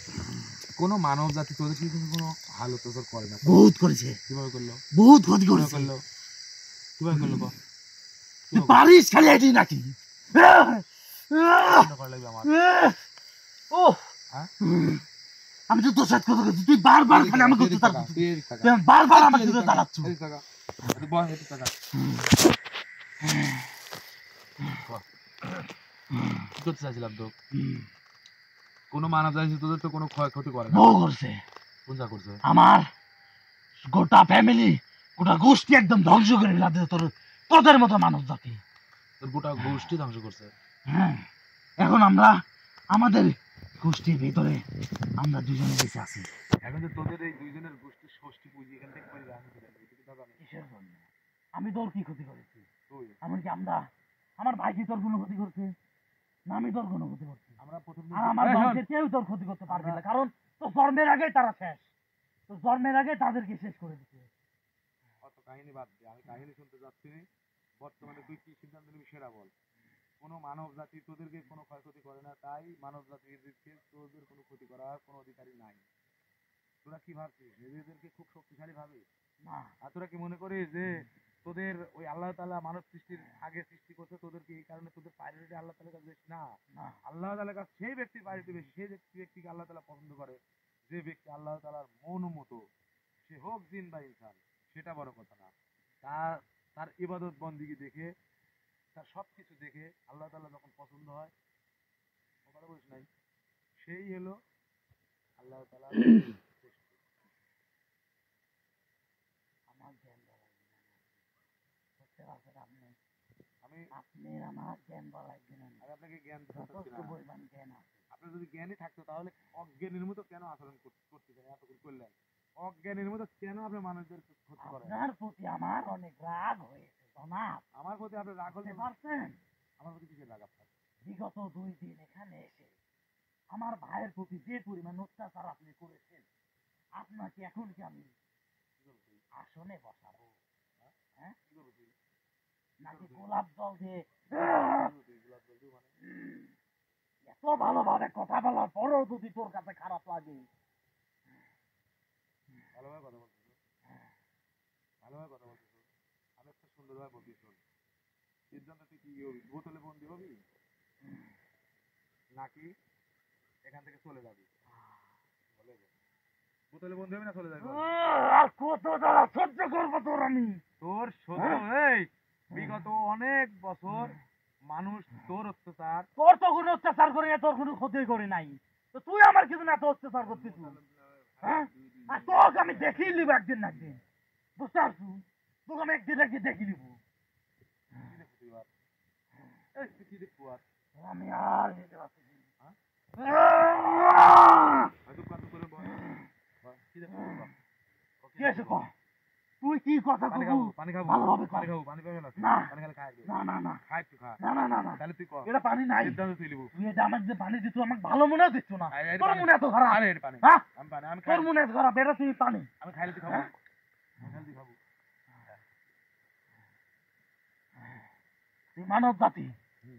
A: কোনো মানব জাতি তোদের কি কোনো হাল অত্যাচার করে না?
C: বহুত করেছে,
A: কিভাবে করলো?
C: বহুত ক্ষতি করেছে,
A: করলো কিভাবে করলো?
C: পারিস খালি এটি নাকি
A: আমার
C: ও আমি তো তোর সাথে কথা বলছি, তুই বারবার খালি আমাকে অত্যাচার করছিস, তুই বারবার আমাকে দাঁড়াচ্ছ।
A: কি করতে চাইছিলাম তো? কোনো মানব জাতি তোদের তো কোনো ক্ষয়ক্ষতি করে না।
C: করছে,
A: কোন যা করছে?
C: আমার গোটা ফ্যামিলি, গোটা গোষ্ঠী একদম ধ্বংস করে দিলাম তোদের মতো মানব জাতি।
A: তোর গোটা গোষ্ঠী ধ্বংস করছে।
C: হ্যাঁ, এখন আমরা আমাদের গোষ্ঠীর ভিতরে আমরা দুজনে বেঁচে আছি।
A: এখন যে তোদের এই দুইজনের গোষ্ঠীর ষষ্ঠী পুঁজি এখান থেকে করে আমি
C: কিসের জন্য? আমি তোর কি ক্ষতি করেছি?
A: তুই
C: এমনকি আমার ভাই কি তোর কোনো ক্ষতি করছে না? আমি তোর কোনো ক্ষতি করছি?
A: আমরা প্রথম
C: আর আমার বংশের কেউ তোর ক্ষতি করতে পারবে না, কারণ তোর জন্মের আগেই তারা শেষ, তোর জন্মের আগে তাদেরকে শেষ করে দিচ্ছে।
A: অত কাহিনী বাদ দে, আমি কাহিনী শুনতে যাচ্ছি। বর্তমানে তুই কি সিদ্ধান্ত নিবি সেটা বল। কোনো মানব জাতি তোদেরকে কোনো ক্ষয়ক্ষতি করে না, তাই মানব জাতিকে তোদের কোনো ক্ষতি করার কোনো অধিকারই নাই। তোরা কি ভাবছিস? নিজেদেরকে খুব শক্তিশালী ভাবিস
C: না,
A: আর তোরা কি মনে করিস যে তোদের ওই আল্লাহ তাআলা মানব সৃষ্টির আগে সৃষ্টি করছে, তোদেরকে এই কারণে তোদের প্রায়োরিটি আল্লাহ তাআলার কাছে বেশি? না, আল্লাহ তাআলার কাছে সেই ব্যক্তির প্রায়োরিটি বেশি, সেই ব্যক্তিকে আল্লাহ তাআলা পছন্দ করে যে ব্যক্তি আল্লাহ তাআলার মন মতো, সে হোক জিন বা ইনসান, সেটা বড় কথা না। তার ইবাদত বন্দিগি দেখে, তার সবকিছু দেখে আল্লাহ তাআলা যখন পছন্দ হয়, কথা বলিস নাই, সেই হলো আল্লাহ তাআলা।
C: আমার জ্ঞান বাড়াইবেন বুঝতে পারছেন আপনি?
A: আমি
C: আমার জ্ঞান বাড়াইবেন,
A: আপনাকে জ্ঞান
C: যথেষ্ট পরিমাণ জ্ঞান আছে।
A: আপনার যদি জ্ঞানই থাকতো তাহলে অজ্ঞানের মতো কেন আচরণ করতেছেন? এতক্ষণ করলেন অজ্ঞানের মতো কেন আপনি মানুষদের ক্ষতি করেন?
C: আপনার প্রতি আমার অনেক রাগ হয়েছে জনাব।
A: আমার প্রতি আপনি রাগ হলে
C: পারছেন?
A: আমার প্রতি কিসের রাগ আপনার?
C: বিগত 2 দিন এখানে এসে আমার ভাইয়ের প্রতি যে পরিমাণ অত্যাচার আপনি করেছেন, আপনাকে এখন কি আমি আসনে বসাবো? হ্যাঁ, নাকি গোলাপ জল দিয়ে? এত ভালোভাবে কথা বলার পরেও যদি তোর কাছে খারাপ লাগে,
A: ভালোভাবে কথা বলতেছো, ভালোভাবে কথা বলতেছো, আমি একটা সুন্দরভাবে বলতে শোন। সিদ্ধান্ত তুই কি হবি? বোতলে বন্দি হবি নাকি এখান থেকে চলে যাবি? বোতলে বন্দি হবি না চলে যাবি?
C: আর কত জ্বালা সহ্য করবো তোর আমি?
A: তোর সহ্য, এই বিগত অনেক বছর মানুষ তোর অত্যাচার,
C: তোর তো কোনো অত্যাচার করি না, তোর কোনো ক্ষতি করি নাই, তো তুই আমার কিছু না এত অত্যাচার করছিস? হ্যাঁ, আর তোকে আমি দেখিয়ে নিব একদিন না একদিন, বুঝতে পারছু? তোকে আমি একদিন দেখি নিব।
A: কি দেখবো আর?
C: আমি আর যেতে পারছি না।
A: হয়তো কত করে বল, কি দেখবো?
C: কি আছে ক? তুই কি কথা
A: পানি
C: কবু
A: খাবো পানি খাবো
C: ভালোভাবে
A: পানি
C: কর।
A: খাবো পানি পাবে না
C: না।
A: পানি খেলে খাই
C: না না না
A: খাই তুই খা
C: না না না না
A: তাহলে তুই কর
C: এটা পানি নাই
A: সিদ্ধান্ত তুই লিবু
C: তুই এটা আমাকে যে পানি দিচ্ছ আমাকে ভালো মনেও দিচ্ছ না
A: আরে
C: তোর
A: পানি।
C: মনে এত খারাপ
A: আরে এটা পানি
C: হ্যাঁ
A: আমি পানি আমি খাই
C: তোর মনে এত খারাপ এটা তুই পানি
A: আমি খাইলে তুই খাবো আমি খাইলে তুই খাবো
C: তুই মানব জাতি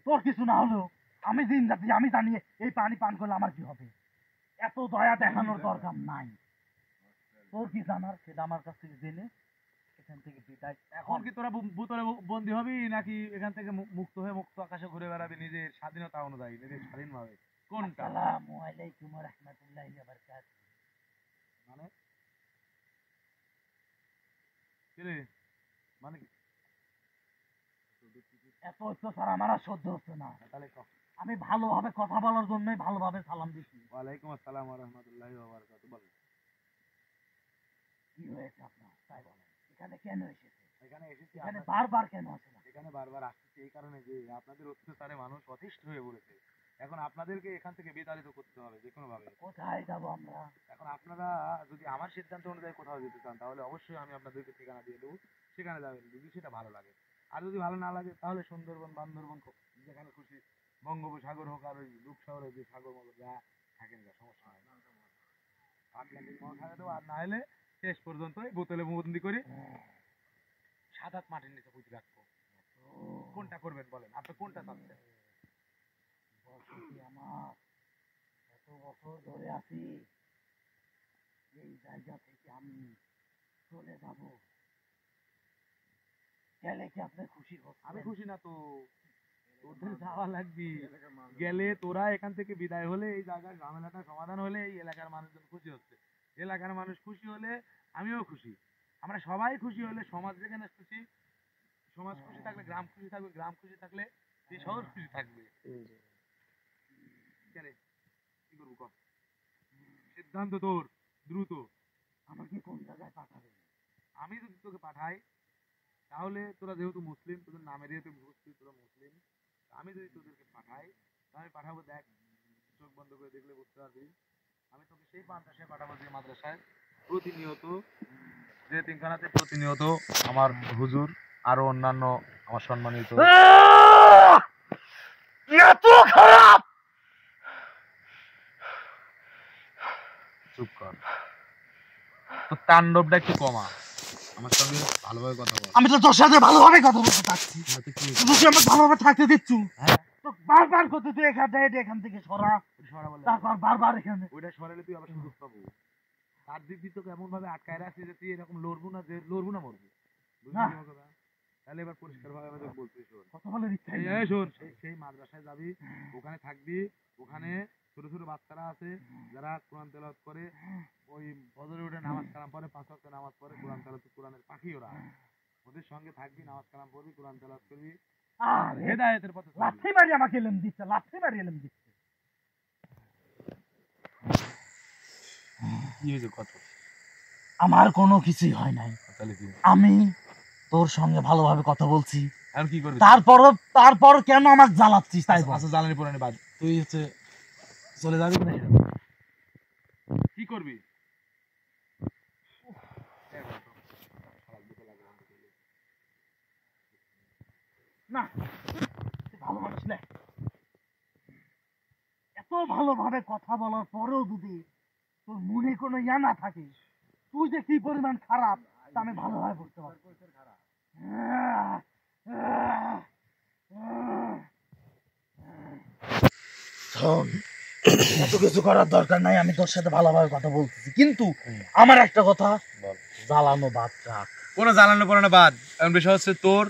C: তোর কিছু না হলেও আমি দিন জাতি আমি জানি এই পানি পান করলে আমার কি হবে এত দয়া দেখানোর দরকার নাই তোর কি জানার সেটা আমার কাছ থেকে জেনে এখান থেকে বিদায়
A: এখন কি তোরা বোতলে বন্দি হবি নাকি এখান থেকে মুক্ত হয়ে মুক্ত আকাশে ঘুরে বেড়াবি নিজের স্বাধীনতা অনুযায়ী নিজের স্বাধীনভাবে কোনটা
C: আসসালামু আলাইকুম ওয়া রাহমাতুল্লাহি ওয়া বারাকাতুহু
A: মানে কিরে মানে কি
C: এত অত্যাচার আমার আর সহ্য হচ্ছে না
A: তাহলে কহ
C: আমি ভালোভাবে কথা বলার জন্যই ভালোভাবে সালাম দিচ্ছি
A: ওয়ালাইকুম আসসালাম ওয়া রাহমাতুল্লাহি ওয়া বারাকাতুহু বল
C: কি হয়েছে আপনার তাই বলেন এখানে কেন এসেছে
A: এখানে এসেছি
C: এখানে
A: আপনার-
C: বারবার কেন আসে না
A: এখানে বারবার আসতেছি এই কারণে যে আপনাদের অত্যাচারে মানুষ অতিষ্ঠ হয়ে পড়েছে এখন আপনাদেরকে এখান থেকে বিতাড়িত করতে হবে যে কোনো ভাবে
C: কোথায় যাবো আমরা
A: এখন আপনারা যদি আমার সিদ্ধান্ত অনুযায়ী কোথাও যেতে চান তাহলে অবশ্যই আমি আপনাদেরকে ঠিকানা দিয়ে দেবো সেখানে যাবেন যদি সেটা ভালো লাগে আর যদি ভালো না লাগে তাহলে সুন্দরবন বান্দরবন যেখানে খুশি বঙ্গোপসাগর হোক আর ওই রূপসাগরের যে সাগর মগর যা থাকেন যা সমস্যা হয় না আটলান্টিক মহাসাগরে দেবো আর না হলে শেষ পর্যন্ত এই বোতলে বন্দি করে 7-8 মাটির নিচে পুঁতে রাখবো কোনটা করবেন বলেন আপনি কোনটা চাচ্ছেন
C: বসতি আমার এত বছর ধরে আছি এই জায়গা থেকে আমি চলে যাব গেলে কি আপনি খুশি
A: আমি
C: হচ্ছেন
A: খুশি না তো তোদের যাওয়া লাগবে গেলে তোরা এখান থেকে বিদায় হলে এই জায়গার ঝামেলাটা সমাধান হলে এই এলাকার মানুষজন খুশি হচ্ছে এলাকার মানুষ খুশি হলে আমিও খুশি আমরা সবাই খুশি হলে সমাজ যেখানে খুশি সমাজ খুশি থাকলে গ্রাম খুশি থাকবে গ্রাম খুশি থাকলে এই শহর খুশি থাকবে কেন কি করবো কর সিদ্ধান্ত তোর দ্রুত
C: আমাকে কোন জায়গায় পাঠাবেন
A: আমি যদি তোকে পাঠাই তাহলে তোরা যেহেতু মুসলিম তোদের নামের ইয়েতে বুঝছিস তোরা মুসলিম আমি যদি তোদেরকে পাঠাই তাহলে পাঠাবো দেখ চোখ বন্ধ করে দেখলে বুঝতে পারবি আমি তোকে সেই মাদ্রাসায় পাঠাবো যে মাদ্রাসায় প্রতিনিয়ত যে তিনখানাতে প্রতিনিয়ত আমার হুজুর আরো অন্যান্য আমার সম্মানিত
C: এত খারাপ
A: চুপ কর তো তাণ্ডবটা একটু কমা আমার সঙ্গে ভালোভাবে কথা বল
C: আমি তো তোর সাথে ভালোভাবে কথা বলতে চাচ্ছি
A: তুই কি
C: কিন্তু তুই আমাকে ভালোভাবে থাকতে দিচ্ছ
A: হ্যাঁ
C: তো বারবার করতে তুই এখান থেকে সরা
A: সরা বলে
C: তারপর বারবার এখানে
A: ওইটা সরালে তুই আবার সুযোগ পাবো তার দিক দিয়ে তোকে এমন ভাবে আটকায় রাখছি যে তুই এরকম লড়বো না যে লড়বো না মরবো বুঝলি
C: না।
A: আমার কথা? তাহলে এবার পরিষ্কার ভাবে আমি তোকে বলছি শোন
C: কথা বলে দিচ্ছি
A: এই শোন সেই মাদ্রাসায় যাবি ওখানে থাকবি ওখানে ছোট ছোট বাচ্চারা আছে যারা কোরআন তেলাওয়াত করে ওই ফজরে উঠে নামাজ কালাম পড়ে 5 ওয়াক্ত নামাজ পড়ে কোরআন তেলাওয়াত কোরআনের পাখি ওরা ওদের সঙ্গে থাকবি নামাজ কালাম পড়বি কোরআন তেলাওয়াত করবি
C: আর
A: হেদায়েতের পথে চলবি।
C: লাঠি মারি আমাকে এলেম দিচ্ছে লাঠি মারি এলেম দিচ্ছে
A: কি হয়েছে কত
C: আমার কোনো কিছুই হয় নাই
A: তাহলে কি
C: আমি তোর সঙ্গে ভালোভাবে কথা বলছি
A: এখন কি করবি
C: তারপর কেন আমাকে জ্বালাচ্ছিস তাই বল
A: আচ্ছা জ্বালানি পুরানি বাদ তুই হচ্ছে চলে যাবি না কি করবি
C: না তুই ভালো মানুষ না এত ভালোভাবে কথা বলার পরেও যদি তোর মনে কোনো ইয়া না থাকে তুই যে কি পরিমাণ খারাপ তা আমি ভালোভাবে বুঝতে পারছি শোন এত কিছু করার দরকার নাই আমি তোর সাথে ভালোভাবে কথা বলতেছি কিন্তু আমার একটা কথা
A: বল।
C: জ্বালানো বাদ রাখ
A: কোনো জ্বালানো পড়ানো বাদ এখন বিষয় হচ্ছে তোর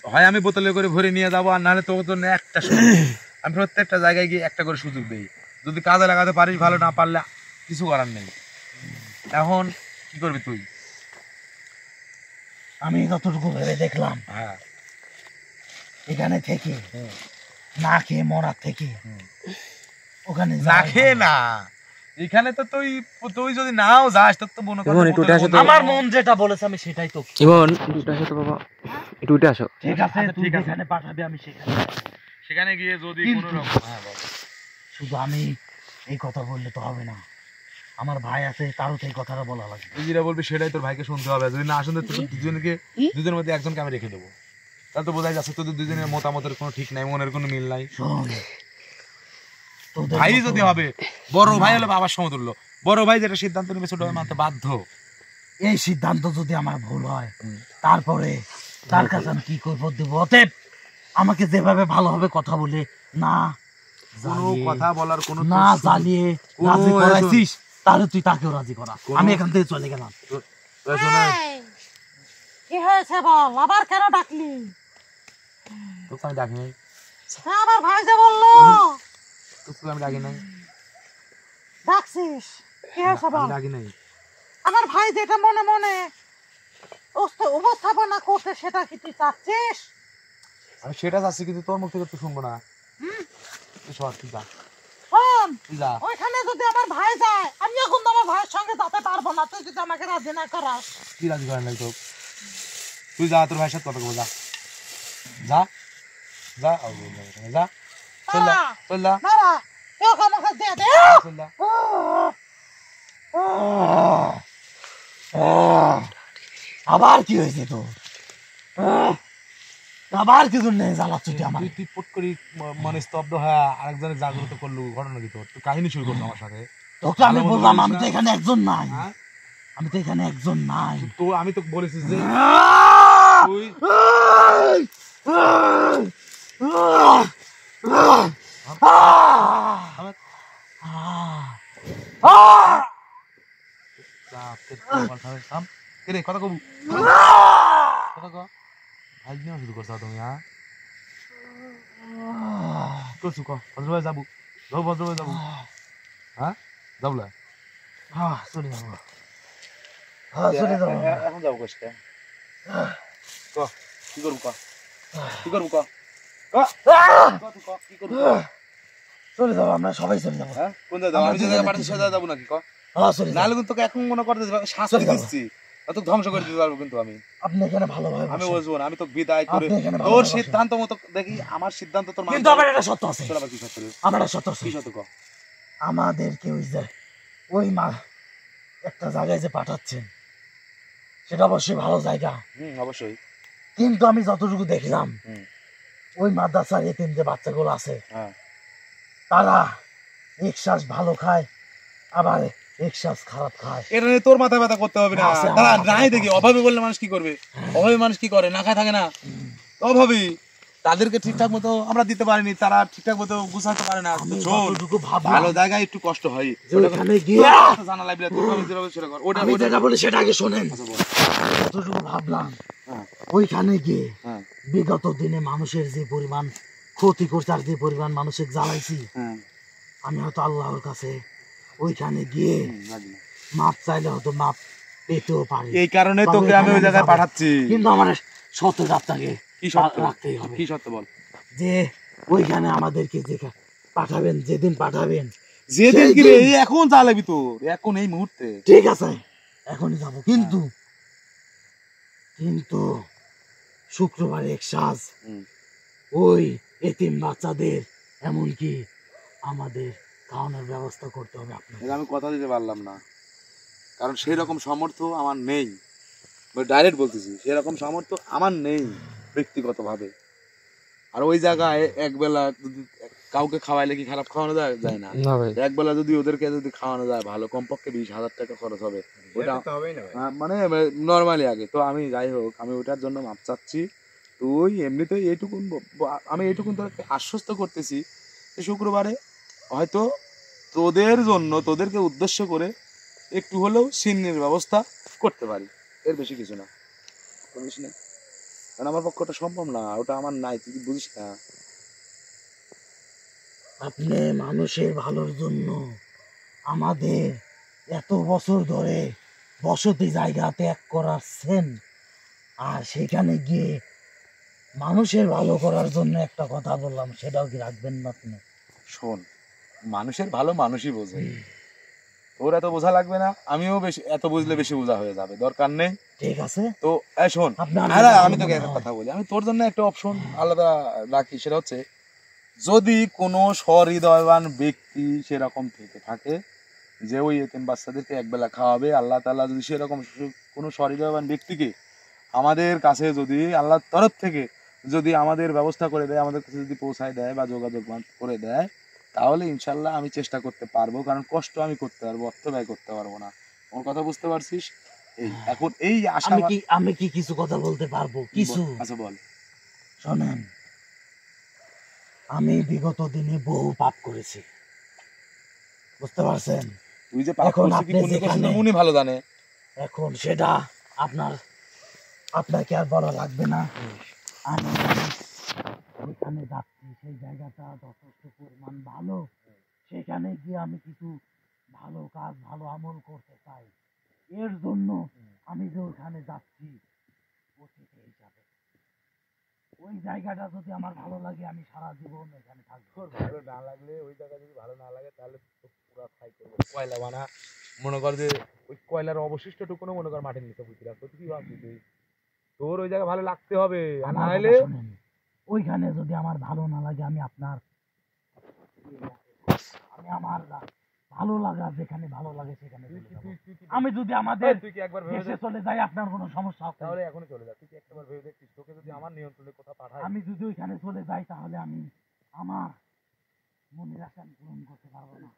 A: হয় আমি বোতলে করে ভরে নিয়ে যাবো আর নাহলে তোর জন্য একটা সুযোগ আমি প্রত্যেকটা জায়গায় গিয়ে একটা করে সুযোগ দিই যদি কাজে লাগাতে পারিস ভালো না পারলে কিছু করার নেই এখন কি করবি তুই
C: আমি যতটুকু ভেবে দেখলাম
A: হ্যাঁ
C: এখানে থেকে না খেয়ে মরার থেকে ওখানে
A: না
C: যাওয়াই
A: খেয়ে
C: ভালো।
A: না এখানে তো তুই তুই যদি নাও যাস তোর তো মনে কর
B: ইমন, একটু উঠে আসো তো।
C: আমার মন যেটা বলেছে আমি সেটাই তো
B: ইমন একটু উঠে আসো তো বাবা একটু উঠে আসো
C: ঠিক আছে
A: আচ্ছা,
C: তুই
A: ঠিক আছে।
C: যেখানে পাঠাবি আমি সেখানে যাবো।
A: সেখানে গিয়ে যদি
C: কিন্তু-
A: কোনো রকম হ্যাঁ বল
C: শুধু আমি এই কথা বললে তো হবে না আমার ভাই আছে, তারও তো এই কথাটা বলা লাগে।
A: তুই যেটা বলবি সেটাই তোর ভাইকে শুনতে হবে। যদি না শুনতে তোর দুজনের মধ্যে একজনকে আমি রেখে দেবো। তাহলে তো বোঝাই যাচ্ছে তোদের দুজনের মতামতের কোনো ঠিক নাই, মনের কোনো মিল নাই।
C: শোন, তোদের
A: ভাই
C: মতো-
A: যদি হবে, বড় ভাই হলে বাবার সমতুল্য। বড় ভাই যেটা সিদ্ধান্ত নেবে ছোট ভাই মানতে বাধ্য।
C: এই সিদ্ধান্ত যদি আমার ভুল হয়, তারপরে তার কাছে আমি কি করবো দেব? অতএব আমাকে যেভাবে ভালোভাবে কথা বলে না
A: কোনো
C: জ্বালিয়ে-
A: কথা বলার কোনো
C: না জ্বালিয়ে
A: কোনো
C: রাজি
A: এসব-
C: করাইছিস, তাহলে তুই তাকেও রাজি করা।
A: কোনো-
C: আমি এখান থেকে চলে গেলাম।
D: এই, কি হয়েছে বল, আবার কেন ডাকলি?
A: তোকে আমি ডাকি নাই,
D: আমার ভাই যে বললো
A: তোকে আমি ডাকি নাই,
D: ডাকছিস, কি হয়েছে বল?
A: আমি ডাকি নাই।
D: আমার ভাই যেটা মনে মনে উপস্থাপনা করতে, সেটা কি তুই চাচ্ছিস?
A: আমি সেটা চাচ্ছি, কিন্তু তোর মুখ থেকে তো শুনবো না। তুই সর, তুই যা,
D: শোন,
A: তুই যা।
D: ওইখানে যদি আমার ভাই যায়, আমি এখন তো আমার ভাইয়ের সঙ্গে যেতে পারবো না, তুই যদি আমাকে রাজি না করাস।
A: কি রাজি করেন নাই তো? তুই যা, তোর ভাইয়ের সাথে কথা বল, যা যা যা, যা, চল যা, চল যা,
D: দাঁড়া, কেউ আমাকে দিয়ে দে।
A: চল যা।
C: আবার কি হয়েছে তো? আবার কি জন্য জ্বালাচ্ছ তুই আমার?
A: তুই পট করি মানে স্তব্ধ হয়ে আরেকজনের জাগ্রত করলু, ঘটনা কি তোর? তুই কাহিনী শুরু করছো আমার সাথে।
C: তোকে আমি
A: ভালো মন্দ
C: বললাম
A: বলিস
C: আমি
A: না।
C: তো এখানে একজন নাই,
A: হ্যাঁ?
C: আমি তো এখানে একজন নাই।
A: তো আমি তো বলেছিস যে তুই কথা কবু, কথা ক। ভাই নিয়ে শুরু করছো তুমি, হ্যাঁ করছো ক, ভদ্রভাবে যাবো, যাবো ভদ্রভাবে যাবো, হ্যাঁ যাবো না
C: চলে যাবো, চলে যাবো।
A: এখন যাবো কষ্ট ক, কি করবো ক, কি করবো ক, কি করবো?
C: চলে যাবো, আমরা সবাই চলে যাবো।
A: হ্যাঁ কোন জায়গা যাবো? আমি যে জায়গায় পাঠাচ্ছি সে জায়গায় যাবো নাকি ক?
C: চলে যাবো।
A: নাহলে কিন্তু তোকে এখন মনে করতে শাস্তি দিচ্ছি, তোকে ধ্বংস করে দিতে পারবো কিন্তু আমি।
C: আপনি এখানে ভালোভাবে
A: আমি
C: বসেন।
A: বলবো না, আমি তো বিদায় করে
C: আপনি এখানে
A: তোর
C: ভালোভাবে বসেন।
A: সিদ্ধান্ত মতো দেখি, আমার সিদ্ধান্ত তোর
C: কিন্তু আবার একটা সত্য আছে,
A: তোর আবার কি সত্য রে?
C: আমার একটা সত্য আছে।
A: কি সত্য ক?
C: আমাদেরকে ওই মা একটা জায়গায় যে পাঠাচ্ছেন, সেটা অবশ্যই ভালো জায়গা,
A: অবশ্যই।
C: কিন্তু আমি যতটুকু দেখলাম
A: হুম।
C: ওই মাদ্রাসার এতিম যে বাচ্চাগুলো আছে,
A: হ্যাঁ।
C: তারা এক শ্বাস ভালো খায়, আবার এক শ্বাস খারাপ খায়।
A: এটা নিয়ে তোর মাথা ব্যথা করতে হবে না।
C: আছে, আমার
A: তারা
C: মাথা
A: নাই দেখি, অভাবে বললে মানুষ কি করবে? অভাবে মানুষ কি করে? না খায় থাকে না, অভাবী। তাদেরকে ঠিকঠাক মতো আমরা দিতে পারিনি, তারা ঠিকঠাক মতো গুছাতে পারে না।
C: আমি
A: শোন,
C: যতটুকু ভাবলাম
A: ভালো জায়গায় একটু কষ্ট হয়,
C: যে ওখানে গিয়ে
A: জানা লাগবে, তুই আমি যেভাবে সেটা কর। ওটা
C: আমি যেটা বলি সেটা আগে শোনেন।
A: আচ্ছা বল।
C: যতটুকু ভাবলাম
A: হ্যাঁ।
C: ওইখানে গিয়ে
A: হ্যাঁ।
C: বিগত দিনে মানুষের যে পরিমাণ ক্ষতি করছে আর যে পরিমাণ মানুষের জ্বালাইছি,
A: হ্যাঁ।
C: আমি হয়তো আল্লাহর কাছে ওইখানে গিয়ে
A: রাজি না।
C: মাপ চাইলে হয়তো মাপ পেতেও পারি।
A: এই কারণে
C: তবে
A: তোকে আমি
C: এখানে
A: ওই জায়গায়
C: যাবো।
A: পাঠাচ্ছি।
C: কিন্তু আমার সত্য যাত্রাকে
A: কি সত্য?
C: রাখতেই হবে,
A: কি সত্য বল?
C: যে ওইখানে আমাদেরকে যে পাঠাবেন, যেদিন পাঠাবেন,
A: যেদিন
C: সেই
A: কি রে,
C: দিন।
A: এই এখন চালাবি তোর, এখন এই মুহূর্তে।
C: ঠিক আছে এখনই যাবো, কিন্তু কিন্তু শুক্রবার এক সাজ
A: হুম।
C: ওই এতিম বাচ্চাদের এমনকি আমাদের খাওয়ানোর ব্যবস্থা করতে হবে আপনার।
A: এটা আমি কথা দিতে পারলাম না, কারণ সেই রকম সামর্থ্য আমার নেই। ডাইরেক্ট বলতেছি, সেরকম সামর্থ্য আমার নেই ব্যক্তিগতভাবে। আর ওই জায়গায় একবেলা যদি কাউকে খাওয়াইলে কি খারাপ খাওয়ানো যায় না?
B: না ভাই,
A: একবেলা যদি ওদেরকে যদি খাওয়ানো যায় ভালো, কমপক্ষে 20,000 টাকা খরচ হবে। ওটা মানে নর্মালি আগে তো। আমি যাই হোক, আমি ওটার জন্য মাপ চাচ্ছি। তুই এমনিতেই এইটুকুন আমি এইটুকুন তোকে আশ্বস্ত করতেছি যে শুক্রবারে হয়তো তোদের জন্য, তোদেরকে উদ্দেশ্য করে একটু হলেও সিন্নির ব্যবস্থা করতে পারি, এর বেশি কিছু না, বেশি না। কারণ আমার পক্ষে ওটা সম্ভব না, ওটা আমার নাই, তুই কি বুঝিস না?
C: আপনি মানুষের ভালোর জন্য আমাদের এত বছর ধরে বসতি জায়গা ত্যাগ করাচ্ছেন, আর সেখানে গিয়ে মানুষের ভালো করার জন্য একটা কথা বললাম, সেটাও কি রাখবেন না আপনি?
A: শোন, মানুষের ভালো মানুষই বোঝে, তোর এত বোঝা লাগবে না। আমিও বেশি এত বুঝলে বেশি বোঝা হয়ে যাবে, দরকার নেই।
C: ঠিক আছে,
A: তো শোন,
C: আপনার
A: আরে
C: যেটা
A: আমি তোকে
C: মনে
A: একটা
C: হয়।
A: কথা বলি, আমি তোর জন্য একটা অপশন আলাদা রাখি। সেটা হচ্ছে, যদি কোনো সহৃদয়বান ব্যক্তি সেরকম থেকে থাকে, যে ওই এতিম বাচ্চাদেরকে একবেলা খাওয়াবে। আল্লাহ তাআলা যদি সেরকম কোনো সহৃদয়বান ব্যক্তিকে আমাদের কাছে যদি আল্লাহর তরফ থেকে যদি আমাদের ব্যবস্থা করে দেয়, আমাদের কাছে যদি পৌঁছায় দেয় বা যোগাযোগ করে দেয়, তাহলে ইনশাল্লাহ আমি চেষ্টা করতে পারবো, কারণ কষ্ট আমি করতে পারবো, অর্থ ব্যয় করতে পারবো না। ওর কথা বুঝতে পারছিস? এই এখন এই আশা
C: আমি কি কিছু কথা বলতে পারবো? কিছু
A: আচ্ছা বল।
C: শোনেন, আমি বিগত দিনে বহু পাপ করেছি, বুঝতে পারছেন?
A: তুই যে পাপ
C: এখন
A: করছিস
C: আপনি
A: কি পুণ্য করছিস
C: যেখানে-
A: তোর মনই ভালো জানে।
C: এখন সেটা আপনাকে আর বলা লাগবে না। আমি ওইখানে যাচ্ছি, সেই জায়গাটা যথেষ্ট পরিমাণ ভালো, সেখানে গিয়ে আমি কিছু ভালো কাজ ভালো আমল করতে চাই। এর জন্য আমি যে ওইখানে যাচ্ছি অতিথি হিসাবে, ওই জায়গাটা যদি আমার ভালো লাগে আমি সারা জীবন এখানে থাকবো।
A: ভালো না লাগলে ওই জায়গা যদি ভালো না লাগে তাহলে পুরো খাই করবো কয়লা বানা, মনে কর যে ওই কয়লার অবশিষ্টটুকুনো মনে কর মাটির নিচে পুঁতে রাখতো। তুই কি ভাবছিস? তুই তোর ওই জায়গা ভালো লাগতে হবে, আর না
C: আমার
A: হলে
C: কথা শোনেন, ওইখানে যদি আমার ভালো না লাগে আমি আমার ভালো লাগা যেখানে ভালো লাগে সেখানে চলে যাবো। আমি যদি আমাদের
A: তুই কি একবার ভেবে
C: দেশে
A: দেখ,
C: চলে যাই আপনার কোনো সমস্যা হবে?
A: তাহলে এখনই চলে যা। তুই কি একবার ভেবে দেখছিস তোকে যদি আমার নিয়ন্ত্রণে কোথাও পাঠায়?
C: আমি যদি ওইখানে চলে যাই তাহলে আমি আমার মনের আশা আমি পূরণ করতে পারবো না।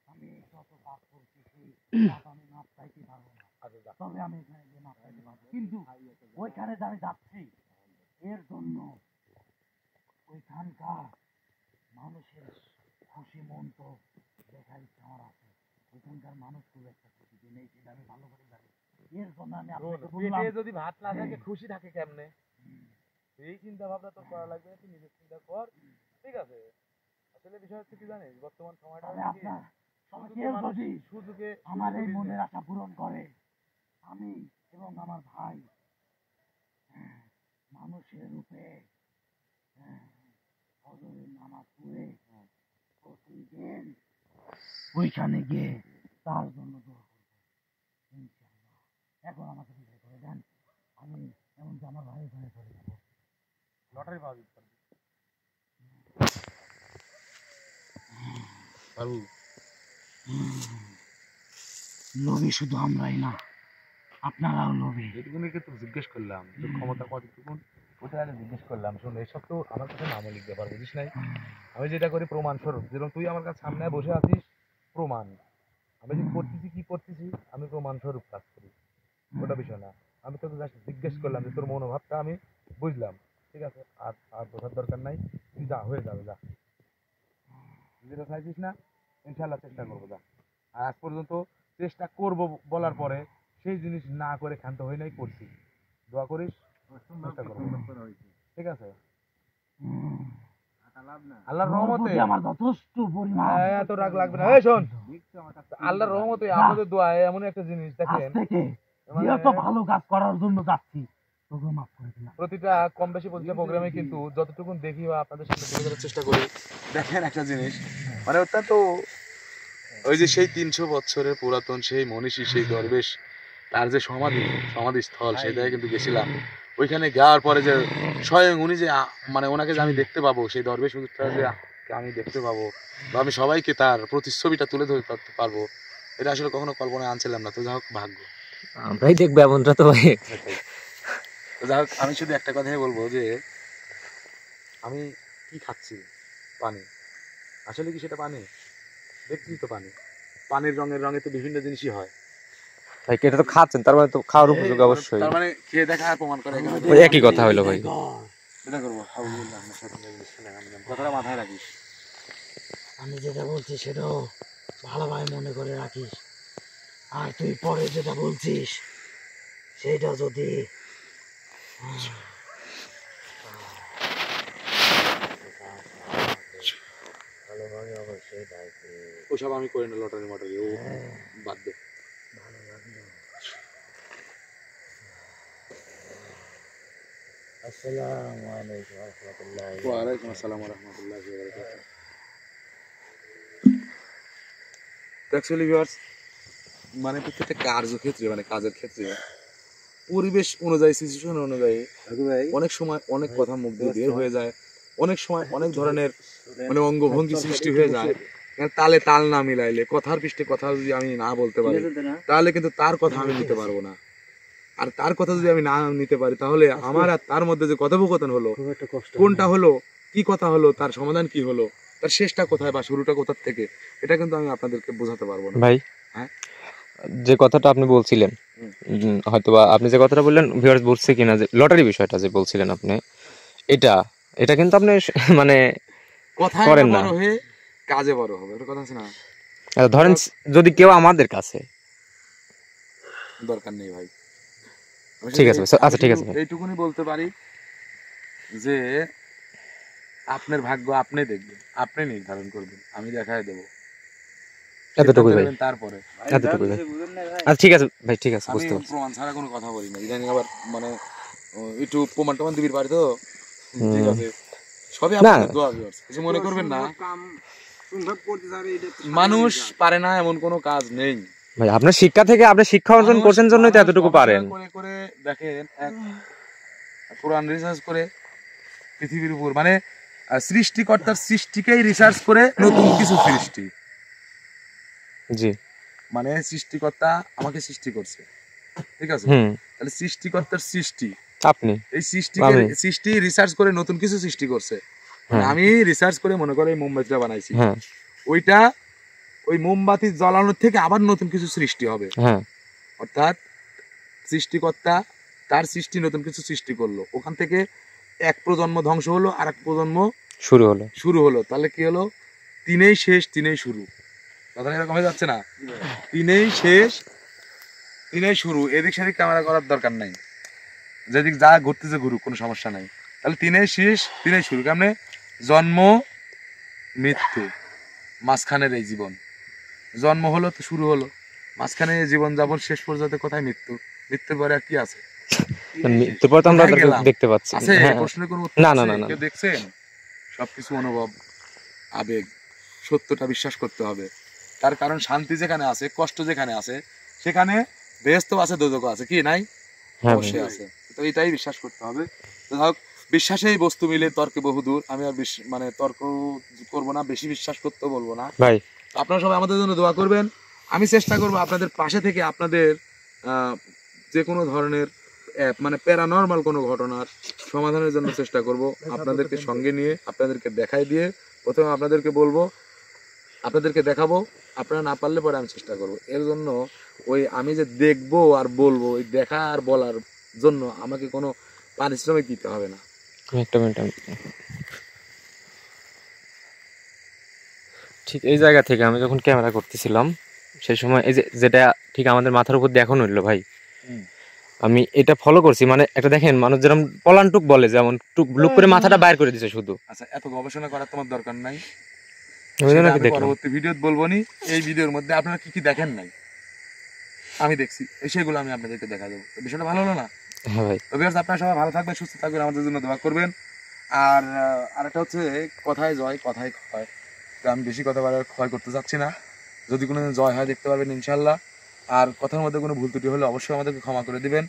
C: আমি যত পাপ করছি সেই পাপ আমি মাপ চাইতে পারবো না। তবে আমি এখানে গিয়ে মাপ চাইতে পারবো, কিন্তু ওইখানে যে আমি যাচ্ছি এর জন্য ওইখানকার মানুষের খুশি মন তো দেখার ইচ্ছা আমার আছে। ওইখানকার মানুষ খুব একটা খুশি নেই, সেটা আমি ভালো করে জানি। এর জন্য আমি আপনাকে বললাম,
A: পেটে যদি ভাত না থাকে খুশি থাকে কেমনে? এই চিন্তা ভাবনা তোর করা লাগবে, তুই নিজের চিন্তা কর, ঠিক আছে? আসলে বিষয় হচ্ছে কি জানিস, বর্তমান সময়টা
C: তবে
A: হচ্ছে কি,
C: আপনার কেউ যদি
A: সুযোগে
C: আমার এই মনের আশা পূরণ করে, আমি এবং আমার ভাই মানুষের রূপে ফজরের নামাজ পড়ে প্রতিদিন ওইখানে গিয়ে তার জন্য দোয়া করবো ইনশাআল্লাহ। এখন আমাকে বিদায় করে দেন, আমি এমনকি আমার ভাইয়ের ঘরে চলে যাবো।
A: লটারি পাওয়া যেতে পারবি, পারবো।
C: লোভী শুধু আমরাই না, আপনারাও লোভী।
A: এটুকুনিকে তো জিজ্ঞেস করলাম তোর ক্ষমতা কতটুকুন, ওটা আগে জিজ্ঞেস করলাম। শোন, এসব তো আমার কাছে নামও লিখতে পারবো, বুঝিস নাই? আমি যেটা করি প্রমাণ স্বরূপ, যেরকম তুই আমার কাছে সামনে বসে আছিস প্রমাণ, আমি যে করতেছি কি করতেছি আমি প্রমাণ স্বরূপ কাজ করি, ওটা বিষয় না। আমি তোকে জাস্ট জিজ্ঞেস করলাম যে তোর মনোভাবটা আমি বুঝলাম, ঠিক আছে? আর আর বোঝার দরকার নাই, তুই যা, হয়ে যাবে, যা। যেটা চাইছিস না ইনশাল্লাহ চেষ্টা করবো, যা। আর আজ পর্যন্ত চেষ্টা করব বলার পরে সেই জিনিস না করে ক্ষান্ত হই নাই, করছি। দোয়া করিস, চেষ্টা করবো, ঠিক আছে? আল্লাহর রহমতে
C: আমার যথেষ্ট পরিমাণ
A: এত রাগ লাগবে না। এই শোন, আল্লাহর রহমতে আমাদের দোয়া এমন একটা জিনিস
C: আজ
A: দেখেন,
C: থেকে
A: মানে
C: যেহেতু ভালো কাজ করার জন্য যাচ্ছি, তোকে মাফ করে দিলাম।
A: প্রতিটা কম বেশি প্রতিটা প্রোগ্রামে কিন্তু যতটুকু দেখি বা আপনাদের সাথে তুলে ধরার চেষ্টা করি, দেখেন একটা জিনিস, মানে অত্যন্ত ওই যে সেই 300 বছরের পুরাতন সেই মনীষী, সেই দরবেশ, তার যে সমাধিস্থল, সেই জায়গায় কিন্তু গেছিলাম। ওইখানে যাওয়ার পরে যে স্বয়ং উনি যে মানে ওনাকে যে আমি দেখতে পাবো, সেই দরবেশ হুজুরটা যে আমি দেখতে পাবো বা আমি সবাইকে তার প্রতিচ্ছবিটা তুলে ধরতে পারবো, এটা আসলে কখনো কল্পনায় আনছিলাম না। তো যা হোক ভাগ্য,
B: আমরাই দেখবো এমনটা তো ভাই।
A: তো যাই হোক আমি শুধু একটা কথাই বলবো যে আমি কি খাচ্ছি, পানি। আসলে কি সেটা পানি? দেখছিস তো পানি, পানির রঙে তো বিভিন্ন জিনিসই হয়।
B: ভাই এটা তো খাচ্ছেন, তার মানে তো খাওয়ার উপযোগ অবশ্যই।
A: তার মানে খেয়ে দেখা আর প্রমাণ করে এখানে
B: ওই একই কথা হইলো ভাই।
A: এটা করবো। কথাটা মাথায় রাখিস।
C: আমি যেটা বলছি সেটাও ভালোভাবে মনে করে রাখিস, আর তুই পরে যেটা বলছিস সেটা যদি ভালোভাবে অবশ্যই তাই
A: ওসব আমি করি না, লটারি মটারি ও বাদ দে।
C: ভালো লাগলো। আসসালামু আলাইকুম ওয়া রাহমাতুল্লাহি ওয়া
A: ওয়ালাইকুম আসসালাম ওয়া রাহমাতুল্লাহি ওয়া বারাকাতুহু। অ্যাকচুয়ালি ভিউয়ার্স, মানে প্রত্যেকটা কার্যক্ষেত্রে, মানে কাজের ক্ষেত্রে পরিবেশ অনুযায়ী, সিচুয়েশন অনুযায়ী অনেক সময় অনেক কথা মুখ দিয়ে বের হয়ে যায়, অনেক সময় অনেক ধরনের মানে অঙ্গভঙ্গি সৃষ্টি হয়ে যায়। তালে তাল না মিলাইলে, কথার পৃষ্ঠে কথা যদি আমি না বলতে পারি তাহলে কিন্তু তার কথা আমি নিতে পারবো না। আর তার কথা যদি আমি না নিতে পারি তাহলে আমার আর তার মধ্যে যে কথোপকথন হলো, কোনটা হলো, কি কথা হলো, তার সমাধান কি হলো, তার শেষটা কোথায় বা শুরুটা কোথার থেকে, এটা কিন্তু আমি আপনাদেরকে বোঝাতে পারবো না।
B: ভাই
A: হ্যাঁ?
B: যে কথাটা আপনি বলছিলেন, হয়তোবা আপনি যে কথাটা বললেন ভিউয়ার্স বুঝছে কিনা, যে লটারি বিষয়টা যে বলছিলেন আপনি, এটা এটা কিন্তু আপনি মানে
A: কথায়
B: করেন না।
A: বড় হয়ে কাজে বড় হবে, এটা কথা আছে না?
B: ধরেন যদি কেউ আমাদের কাছে,
A: দরকার নেই ভাই।
B: ঠিক আছে ভাই, আচ্ছা ঠিক আছে ভাই,
A: এইটুকুনি বলতে পারি যে আপনার ভাগ্য আপনি দেখবেন, আপনি নির্ধারণ করবেন, আমি দেখায় দেবো।
B: এতটুকুই ভাই,
A: তারপরে
B: এতটুকুই ভাই। আচ্ছা ঠিক আছে ভাই, ঠিক আছে,
A: আমি
B: বুঝতে পারছি।
A: প্রমাণ ছাড়া কোনো কথা বলি না, ইদানিং আবার মানে একটু প্রমাণ টমান দিবির পারি তো, ঠিক আছে? সবই আপনাদের দোয়া viewers, কিছু মনে করবেন না। মানুষ পারে না এমন কোনো কাজ নেই
B: ভাই। আপনার শিক্ষা থেকে আপনি শিক্ষা অর্জন করছেন জন্যই তো এতটুকু পারেন।
A: করে করে দেখেন, এক কোরআন রিসার্চ করে পৃথিবীর উপর মানে সৃষ্টিকর্তার সৃষ্টিকেই রিসার্চ করে নতুন কিছু সৃষ্টি।
B: জি,
A: মানে সৃষ্টিকর্তা আমাকে সৃষ্টি করছে, ঠিক আছে? তাহলে সৃষ্টিকর্তার সৃষ্টি,
B: আপনি
A: এই সৃষ্টি রিসার্চ করে নতুন কিছু সৃষ্টি করছে। মানে আমি রিসার্চ করে মনে করে এই মোমবাতিটা বানাইছি, ওইটা ওই মোমবাতি জ্বালানোর থেকে আবার নতুন কিছু সৃষ্টি হবে। অর্থাৎ সৃষ্টিকর্তা তার সৃষ্টি নতুন কিছু সৃষ্টি করলো, ওখান থেকে এক প্রজন্ম ধ্বংস হলো, আর এক প্রজন্ম শুরু হলো। তাহলে কি হলো? তিনেই শেষ তিনেই শুরু। কথাটা এরকম হয়ে যাচ্ছে না? তিনেই শেষ তিনেই শুরু। এদিক সেদিক ক্যামেরা করার দরকার নাই, যেদিক যা ঘুরতেছে ঘুরুক, কোনো সমস্যা নাই। তাহলে তিনেই শেষ তিনেই শুরু। কেমনে? জন্ম মৃত্যু, মাঝখানের এই জীবন। জন্ম হলো তো শুরু হলো, মাঝখানে জীবন যাপন, শেষ পর্যন্ত কোথায় মৃত্যু? মৃত্যুর পরে আর কি আছে?
B: মৃত্যুর পর তো আমরা দেখতে পাচ্ছি।
A: আছে প্রশ্নের কোনো উত্তর আছে? কেউ দেখছেন? সবকিছু অনুভব, আবেগ, সত্যটা বিশ্বাস করতে হবে। তার কারণ শান্তি যেখানে আছে, কষ্ট যেখানে আছে, সেখানে বেহেশত আছে, দোজখ আছে, কি নাই? অবশ্যই আছে। তো এটাই বিশ্বাস করতে হবে। তো হোক, বিশ্বাসেই বস্তু মিলে তর্কে বহুদূর। আমি আর মানে তর্ক করবো না, বেশি বিশ্বাস করতে বলবো না ভাই। আপনারা সবাই আমাদের জন্য দোয়া করবেন। আমি চেষ্টা করবো আপনাদের পাশে থেকে আপনাদের যে কোনো ধরনের মানে প্যারানর্মাল কোনো ঘটনার সমাধানের জন্য চেষ্টা করব, আপনাদেরকে সঙ্গে নিয়ে, আপনাদেরকে দেখাই দিয়ে। প্রথমে আপনাদেরকে বলবো, আপনাদেরকে দেখাবো, আপনারা না পারলে পরে আমি চেষ্টা করব। এর জন্য ওই আমি যে দেখবো আর বলবো, ওই দেখা আর বলার জন্য আমাকে কোনো পারিশ্রমিক দিতে হবে না।
B: একটা মিনিট, ঠিক এই জায়গা থেকে আমি যখন ক্যামেরা করতেছিলাম সেই সময় এই যে যেটা ঠিক আমাদের মাথার উপর দিয়ে এখন উঠলো ভাই, আমি এটা ফলো করছি। মানে একটা দেখেন, মানুষ যেরকম পলানটুক বলে, যেমন টুক লুক করে মাথাটা বাইর করে দিছে শুধু।
A: আচ্ছা, এত গবেষণা করার তোমার দরকার নাই,
B: পরবর্তী
A: ভিডিও বলবো নি। এই ভিডিওর মধ্যে আপনারা কি কি দেখেন নাই আমি দেখছি, সেগুলো আমি আপনাদেরকে দেখা দেবো। বিষয়টা ভালো হলো না? হ্যাঁ ভাই। তো ভিউয়ার্স, আপনারা সবাই ভালো থাকবেন, সুস্থ থাকবেন, আমাদের জন্য দোয়া করবেন। আর আরেকটা হচ্ছে, কথায় জয় কথায় ক্ষয়। তো আমি বেশি কথা বলার ক্ষয় করতে চাচ্ছি না। যদি কোনো জয় হয় দেখতে পারবেন ইনশাল্লাহ। আর কথার মধ্যে কোনো ভুল ত্রুটি হলে অবশ্যই আমাদেরকে ক্ষমা করে দিবেন।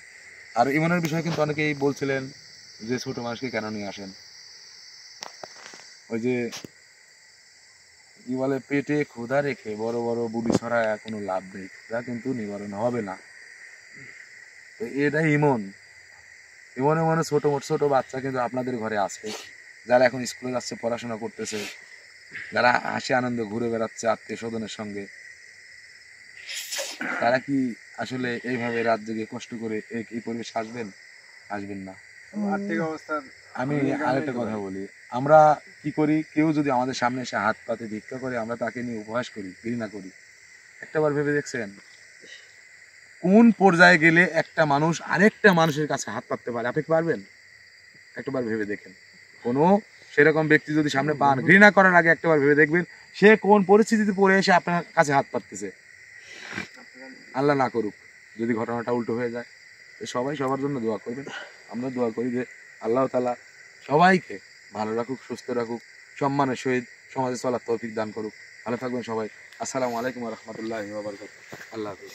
A: আর ইমনের বিষয়ে কিন্তু অনেকেই বলছিলেন যে ছোট মানুষকে কেন নিয়ে আসেন, ওই যে কি বলে, পেটে ক্ষুধা রেখে বড় বড় বুড়ি ছড়ায় কোনো লাভ নেই, তা কিন্তু নিবারণ হবে না। তো এটাই ইমন মানে ছোট ছোট বাচ্চা কিন্তু আপনাদের ঘরে আছে, যারা এখন স্কুলে যাচ্ছে, পড়াশোনা করতেছে, যারা হাসি আনন্দ ঘুরে বেড়াচ্ছে আত্মীয় স্বজনের সঙ্গে, তারা কি আসলে এইভাবে রাত জেগে কষ্ট করে এই পরিবেশে আসবেন না? আর্থিক অবস্থা। আমি আরেকটা কথা বলি, আমরা কি করি, কেউ যদি আমাদের সামনে এসে হাত পাতে ভিক্ষা করে, আমরা তাকে নিয়ে উপহাস করি, ঘৃণা করি। একটাবার ভেবে দেখছেন কোন পর্যায়ে গেলে একটা মানুষ আরেকটা মানুষের কাছে হাত পাততে পারে? আপনি পারবেন? একটাবার ভেবে দেখেন। কোনো সেরকম ব্যক্তি যদি সামনে পান, ঘৃণা করার আগে একটাবার ভেবে দেখবেন সে কোন পরিস্থিতিতে পড়ে এসে আপনার কাছে হাত পাততেছে। আল্লাহ না করুক যদি ঘটনাটা উল্টো হয়ে যায়। তো সবাই সবার জন্য দোয়া করবেন। আমরা দোয়া করি যে আল্লাহ তাআলা সবাইকে ভালো রাখুক, সুস্থ রাখুক, সম্মানের সহিত সমাজে চলার তৌফিক দান করুক। ভালো থাকবেন সবাই। আসসালামু আলাইকুম ওয়া রাহমাতুল্লাহি ওয়া বারাকাতুহু। আল্লাহ হাফেজ।